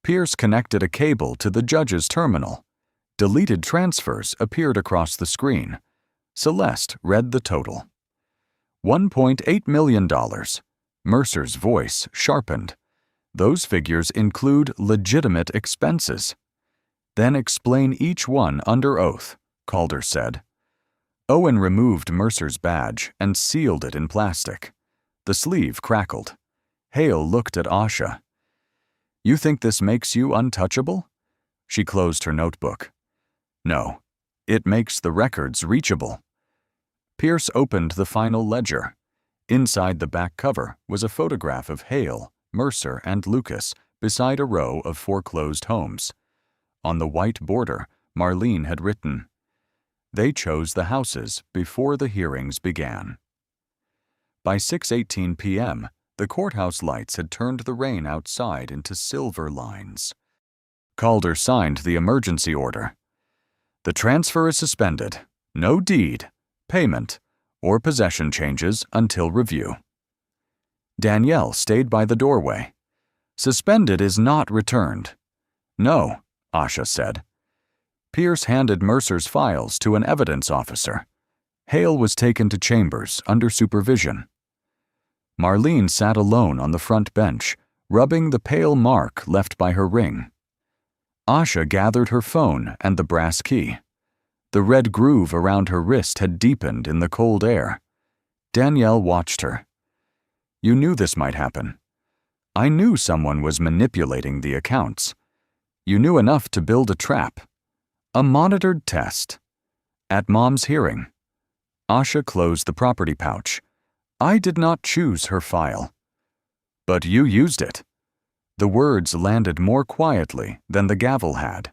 Pierce connected a cable to the judge's terminal. Deleted transfers appeared across the screen. Celeste read the total. $1.8 million. Mercer's voice sharpened. Those figures include legitimate expenses. Then explain each one under oath, Calder said. Owen removed Mercer's badge and sealed it in plastic. The sleeve crackled. Hale looked at Asha. You think this makes you untouchable? She closed her notebook. No, it makes the records reachable. Pierce opened the final ledger. Inside the back cover was a photograph of Hale, Mercer, and Lucas beside a row of foreclosed homes. On the white border, Marlene had written, They chose the houses before the hearings began. By 6:18 p.m., the courthouse lights had turned the rain outside into silver lines. Calder signed the emergency order. The transfer is suspended. No deed, payment, or possession changes until review. Danielle stayed by the doorway. Suspended is not returned. No, Asha said. Pierce handed Mercer's files to an evidence officer. Hale was taken to Chambers under supervision. Marlene sat alone on the front bench, rubbing the pale mark left by her ring. Asha gathered her phone and the brass key. The red groove around her wrist had deepened in the cold air. Danielle watched her. You knew this might happen. I knew someone was manipulating the accounts. You knew enough to build a trap. A monitored test. At Mom's hearing. Asha closed the property pouch. I did not choose her file. But you used it. The words landed more quietly than the gavel had.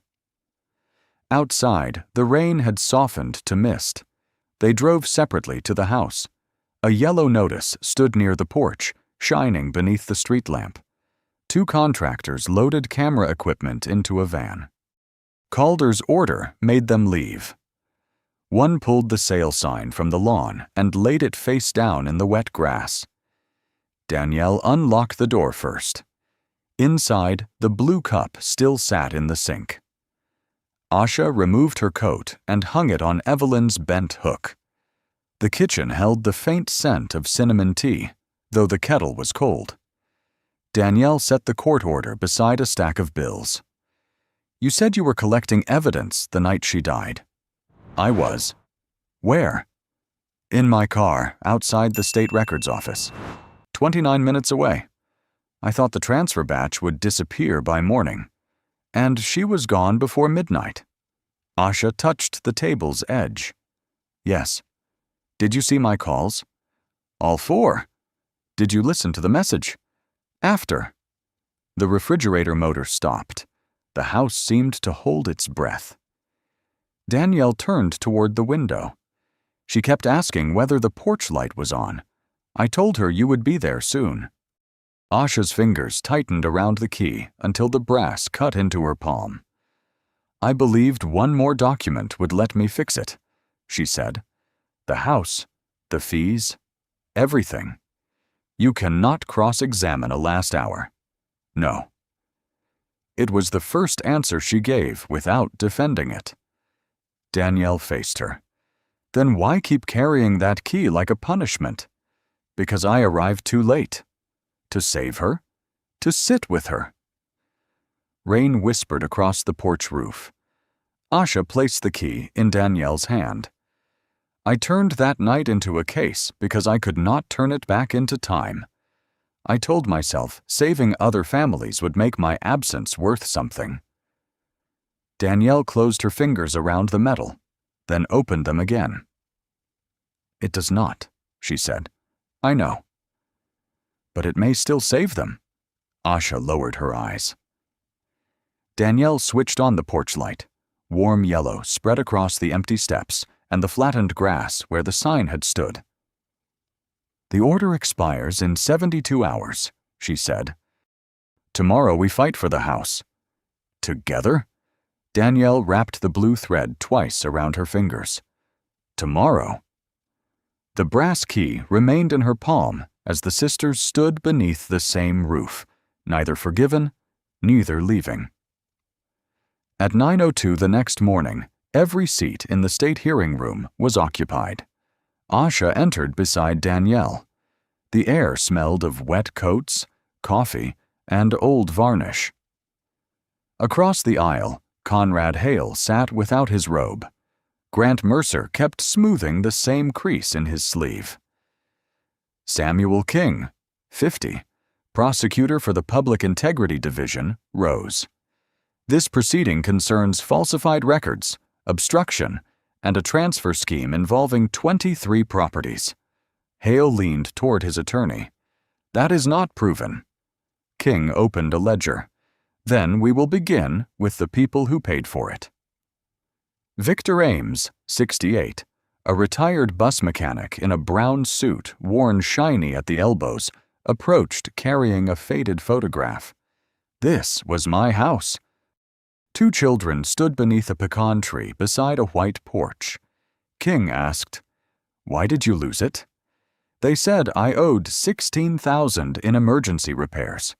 Outside, the rain had softened to mist. They drove separately to the house. A yellow notice stood near the porch, shining beneath the street lamp. 2 contractors loaded camera equipment into a van. Calder's order made them leave. One pulled the sale sign from the lawn and laid it face down in the wet grass. Danielle unlocked the door first. Inside, the blue cup still sat in the sink. Asha removed her coat and hung it on Evelyn's bent hook. The kitchen held the faint scent of cinnamon tea. though the kettle was cold. Danielle set the court order beside a stack of bills. You said you were collecting evidence the night she died. I was. Where? In my car, outside the state records office. 29 minutes away. I thought the transfer batch would disappear by morning. And she was gone before midnight. Asha touched the table's edge. Yes. Did you see my calls? All 4. Did you listen to the message? After. The refrigerator motor stopped. The house seemed to hold its breath. Danielle turned toward the window. She kept asking whether the porch light was on. I told her you would be there soon. Asha's fingers tightened around the key until the brass cut into her palm. I believed one more document would let me fix it, she said. The house, the fees, everything. You cannot cross-examine a last hour. No. It was the first answer she gave without defending it. Danielle faced her. Then why keep carrying that key like a punishment? Because I arrived too late. To save her? To sit with her? Rain whispered across the porch roof. Asha placed the key in Danielle's hand. I turned that night into a case because I could not turn it back into time. I told myself saving other families would make my absence worth something. Danielle closed her fingers around the metal, then opened them again. It does not, she said. I know. But it may still save them. Asha lowered her eyes. Danielle switched on the porch light. Warm yellow spread across the empty steps and the flattened grass where the sign had stood. The order expires in 72 hours, she said. Tomorrow we fight for the house. Together? Danielle wrapped the blue thread twice around her fingers. Tomorrow? The brass key remained in her palm as the sisters stood beneath the same roof, neither forgiven, neither leaving. At 9:02 the next morning, every seat in the state hearing room was occupied. Asha entered beside Danielle. The air smelled of wet coats, coffee, and old varnish. Across the aisle, Conrad Hale sat without his robe. Grant Mercer kept smoothing the same crease in his sleeve. Samuel King, 50, prosecutor for the Public Integrity Division, rose. This proceeding concerns falsified records, obstruction, and a transfer scheme involving 23 properties. Hale leaned toward his attorney. That is not proven. King opened a ledger. Then we will begin with the people who paid for it. Victor Ames, 68, a retired bus mechanic in a brown suit worn shiny at the elbows, approached carrying a faded photograph. This was my house. 2 children stood beneath a pecan tree beside a white porch. King asked, "Why did you lose it?" They said I owed $16,000 in emergency repairs.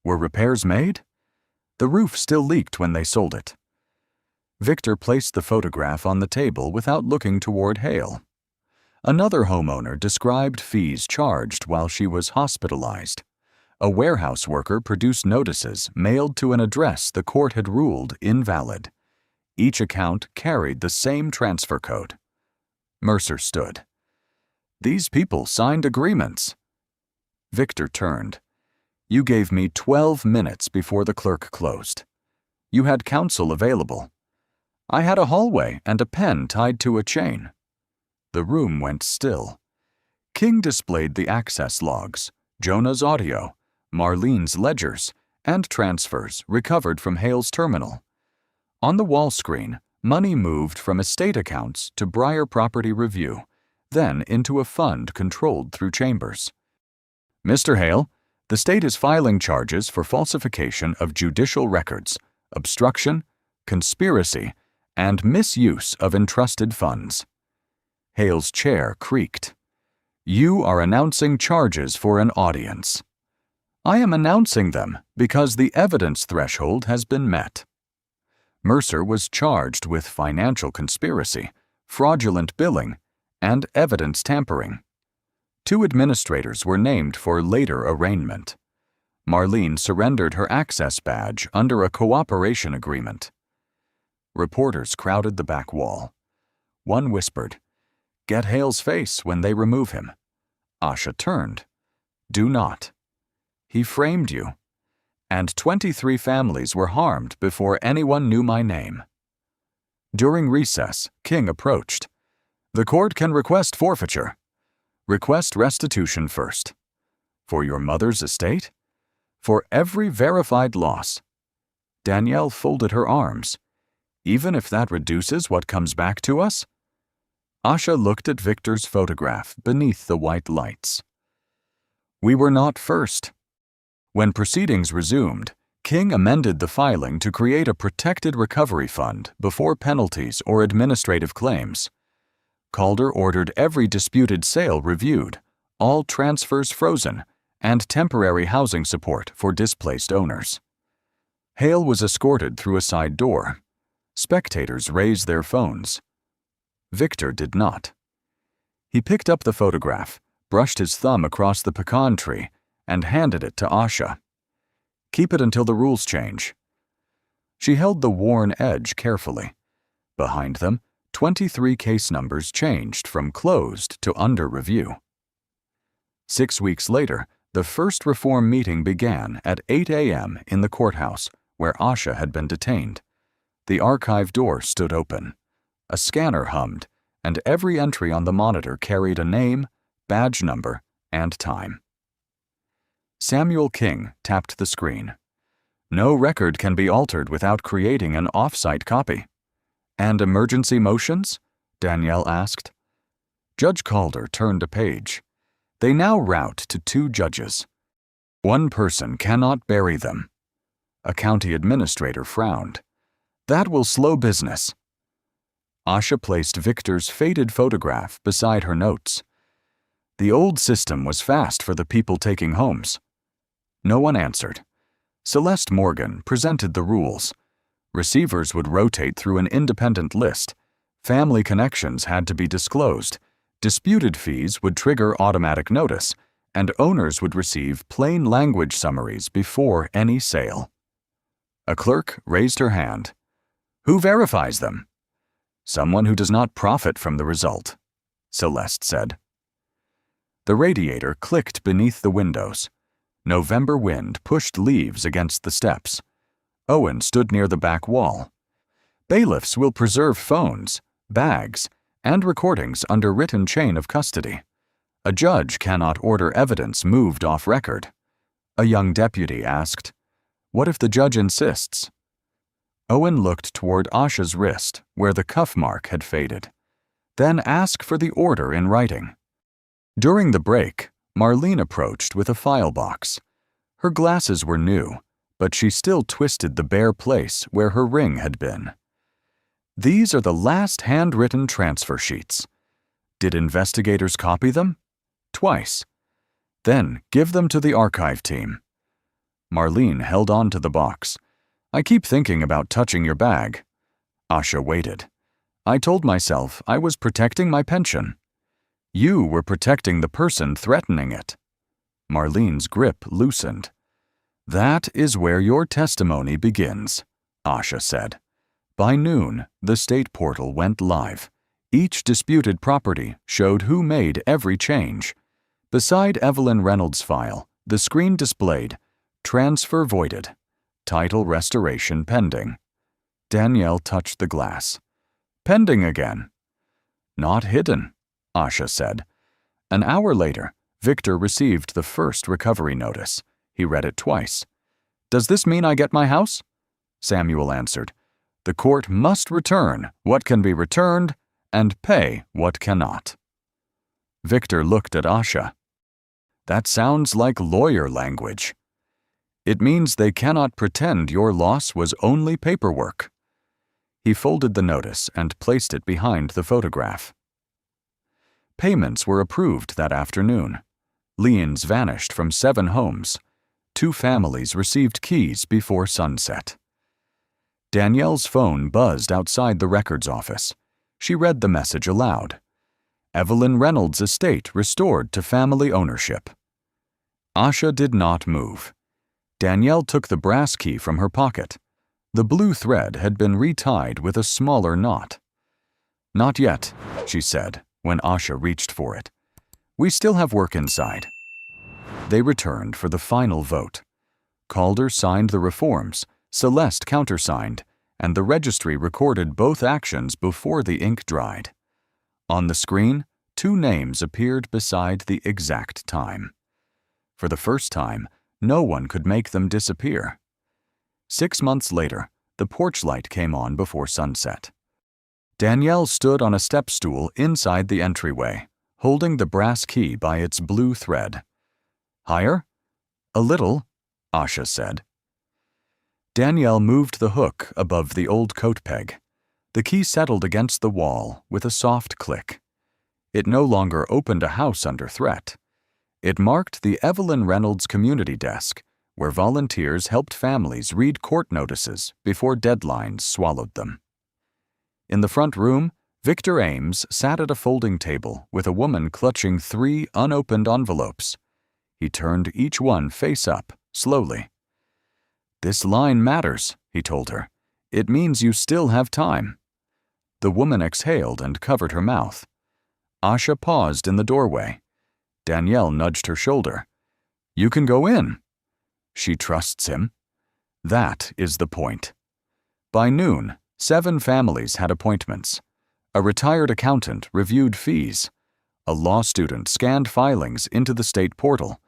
Were repairs made? The roof still leaked when they sold it. Victor placed the photograph on the table without looking toward Hale. Another homeowner described fees charged while she was hospitalized. A warehouse worker produced notices mailed to an address the court had ruled invalid. Each account carried the same transfer code. Mercer stood. These people signed agreements. Victor turned. You gave me 12 minutes before the clerk closed. You had counsel available. I had a hallway and a pen tied to a chain. The room went still. King displayed the access logs, Jonah's audio, Marlene's ledgers, and transfers recovered from Hale's terminal. On the wall screen, money moved from estate accounts to Breyer Property Review, then into a fund controlled through Chambers. Mr. Hale, the state is filing charges for falsification of judicial records, obstruction, conspiracy, and misuse of entrusted funds. Hale's chair creaked. You are announcing charges for an audience. I am announcing them because the evidence threshold has been met. Mercer was charged with financial conspiracy, fraudulent billing, and evidence tampering. 2 administrators were named for later arraignment. Marlene surrendered her access badge under a cooperation agreement. Reporters crowded the back wall. One whispered, "Get Hale's face when they remove him." Asha turned. "Do not. He framed you. And 23 families were harmed before anyone knew my name." During recess, King approached. "The court can request forfeiture. Request restitution first. For your mother's estate? For every verified loss." Danielle folded her arms. "Even if that reduces what comes back to us?" Asha looked at Victor's photograph beneath the white lights. "We were not first." When proceedings resumed, King amended the filing to create a protected recovery fund before penalties or administrative claims. Calder ordered every disputed sale reviewed, all transfers frozen, and temporary housing support for displaced owners. Hale was escorted through a side door. Spectators raised their phones. Victor did not. He picked up the photograph, brushed his thumb across the pecan tree, and handed it to Asha. "Keep it until the rules change." She held the worn edge carefully. Behind them, 23 case numbers changed from closed to under review. 6 weeks later, the first reform meeting began at 8 a.m. in the courthouse, where Asha had been detained. The archive door stood open. A scanner hummed, and every entry on the monitor carried a name, badge number, and time. Samuel King tapped the screen. "No record can be altered without creating an off-site copy." "And emergency motions?" Danielle asked. Judge Calder turned a page. "They now route to 2 judges. One person cannot bury them." A county administrator frowned. "That will slow business." Asha placed Victor's faded photograph beside her notes. "The old system was fast for the people taking homes." No one answered. Celeste Morgan presented the rules. Receivers would rotate through an independent list. Family connections had to be disclosed. Disputed fees would trigger automatic notice, and owners would receive plain language summaries before any sale. A clerk raised her hand. "Who verifies them?" "Someone who does not profit from the result," Celeste said. The radiator clicked beneath the windows. November wind pushed leaves against the steps. Owen stood near the back wall. "Bailiffs will preserve phones, bags, and recordings under written chain of custody. A judge cannot order evidence moved off record." A young deputy asked, "What if the judge insists?" Owen looked toward Asha's wrist, where the cuff mark had faded. "Then ask for the order in writing." During the break, Marlene approached with a file box. Her glasses were new, but she still twisted the bare place where her ring had been. "These are the last handwritten transfer sheets. Did investigators copy them?" "Twice." "Then give them to the archive team." Marlene held on to the box. "I keep thinking about touching your bag." Asha waited. "I told myself I was protecting my pension." "You were protecting the person threatening it." Marlene's grip loosened. "That is where your testimony begins," Asha said. By noon, the state portal went live. Each disputed property showed who made every change. Beside Evelyn Reynolds' file, the screen displayed, "Transfer voided. Title restoration pending." Danielle touched the glass. "Pending again." "Not hidden," Asha said. An hour later, Victor received the first recovery notice. He read it twice. "Does this mean I get my house?" Samuel answered, "The court must return what can be returned and pay what cannot." Victor looked at Asha. "That sounds like lawyer language." "It means they cannot pretend your loss was only paperwork." He folded the notice and placed it behind the photograph. Payments were approved that afternoon. Liens vanished from 7 homes. 2 families received keys before sunset. Danielle's phone buzzed outside the records office. She read the message aloud. Evelyn Reynolds' estate restored to family ownership. Asha did not move. Danielle took the brass key from her pocket. The blue thread had been retied with a smaller knot. "Not yet," she said when Asha reached for it. "We still have work inside." They returned for the final vote. Calder signed the reforms, Celeste countersigned, and the registry recorded both actions before the ink dried. On the screen, 2 names appeared beside the exact time. For the first time, no one could make them disappear. 6 months later, the porch light came on before sunset. Danielle stood on a step stool inside the entryway, holding the brass key by its blue thread. "Higher?" "A little," Asha said. Danielle moved the hook above the old coat peg. The key settled against the wall with a soft click. It no longer opened a house under threat. It marked the Evelyn Reynolds community desk, where volunteers helped families read court notices before deadlines swallowed them. In the front room, Victor Ames sat at a folding table with a woman clutching 3 unopened envelopes. He turned each one face up, slowly. "This line matters," he told her. "It means you still have time." The woman exhaled and covered her mouth. Asha paused in the doorway. Danielle nudged her shoulder. "You can go in." She trusts him. That is the point. By noon, 7 families had appointments. A retired accountant reviewed fees. A law student scanned filings into the state portal.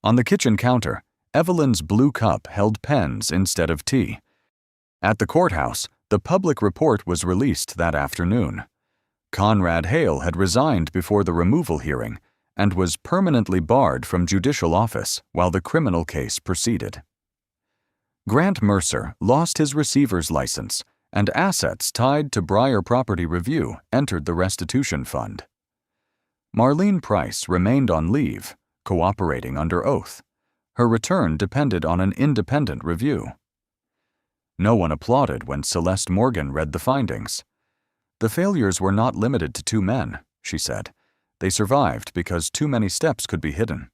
On the kitchen counter, Evelyn's blue cup held pens instead of tea. At the courthouse, the public report was released that afternoon. Conrad Hale had resigned before the removal hearing and was permanently barred from judicial office while the criminal case proceeded. Grant Mercer lost his receiver's license, and assets tied to Breyer Property Review entered the restitution fund. Marlene Price remained on leave, cooperating under oath. Her return depended on an independent review. No one applauded when Celeste Morgan read the findings. "The failures were not limited to 2 men," she said. "They survived because too many steps could be hidden."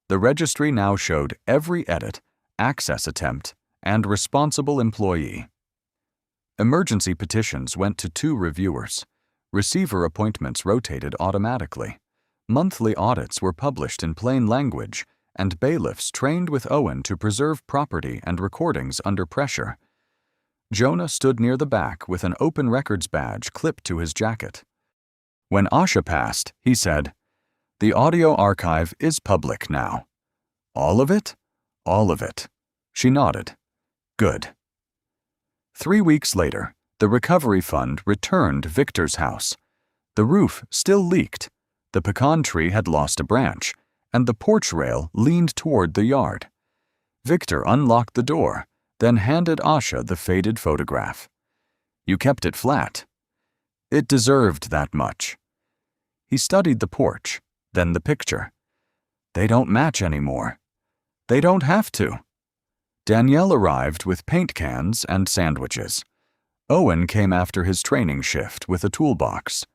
The registry now showed every edit, access attempt, and responsible employee. Emergency petitions went to 2 reviewers. Receiver appointments rotated automatically. Monthly audits were published in plain language, and bailiffs trained with Owen to preserve property and recordings under pressure. Jonah stood near the back with an open records badge clipped to his jacket. When Asha passed, he said, "The audio archive is public now." "All of it?" "All of it." She nodded. "Good." 3 weeks later, the recovery fund returned Victor's house. The roof still leaked. The pecan tree had lost a branch, and the porch rail leaned toward the yard. Victor unlocked the door, then handed Asha the faded photograph. "You kept it flat." "It deserved that much." He studied the porch, then the picture. "They don't match anymore." "They don't have to." Danielle arrived with paint cans and sandwiches. Owen came after his training shift with a toolbox.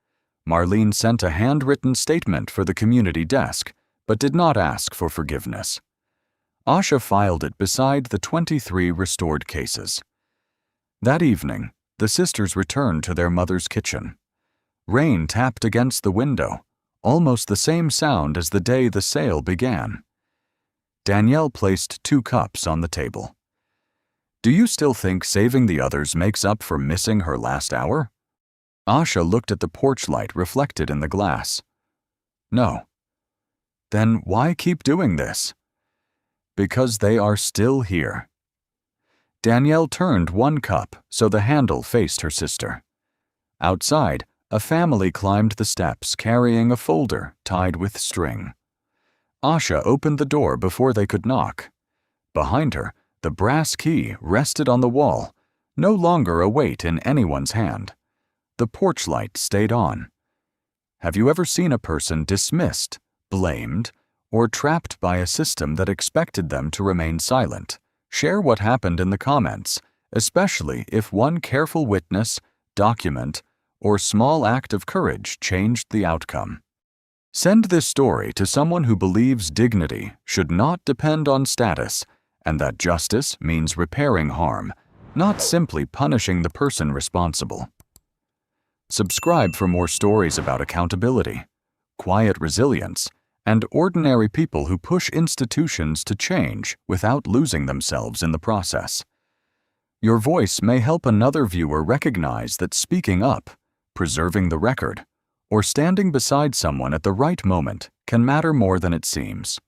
Marlene sent a handwritten statement for the community desk, but did not ask for forgiveness. Asha filed it beside the 23 restored cases. That evening, the sisters returned to their mother's kitchen. Rain tapped against the window, almost the same sound as the day the sale began. Danielle placed 2 cups on the table. "Do you still think saving the others makes up for missing her last hour?" Asha looked at the porch light reflected in the glass. "No." "Then why keep doing this?" "Because they are still here." Danielle turned 1 cup so the handle faced her sister. Outside, a family climbed the steps carrying a folder tied with string. Asha opened the door before they could knock. Behind her, the brass key rested on the wall, no longer a weight in anyone's hand. The porch light stayed on. Have you ever seen a person dismissed, blamed, or trapped by a system that expected them to remain silent? Share what happened in the comments, especially if one careful witness, document, or small act of courage changed the outcome. Send this story to someone who believes dignity should not depend on status and that justice means repairing harm, not simply punishing the person responsible. Subscribe for more stories about accountability, quiet resilience, and ordinary people who push institutions to change without losing themselves in the process. Your voice may help another viewer recognize that speaking up, preserving the record, or standing beside someone at the right moment can matter more than it seems.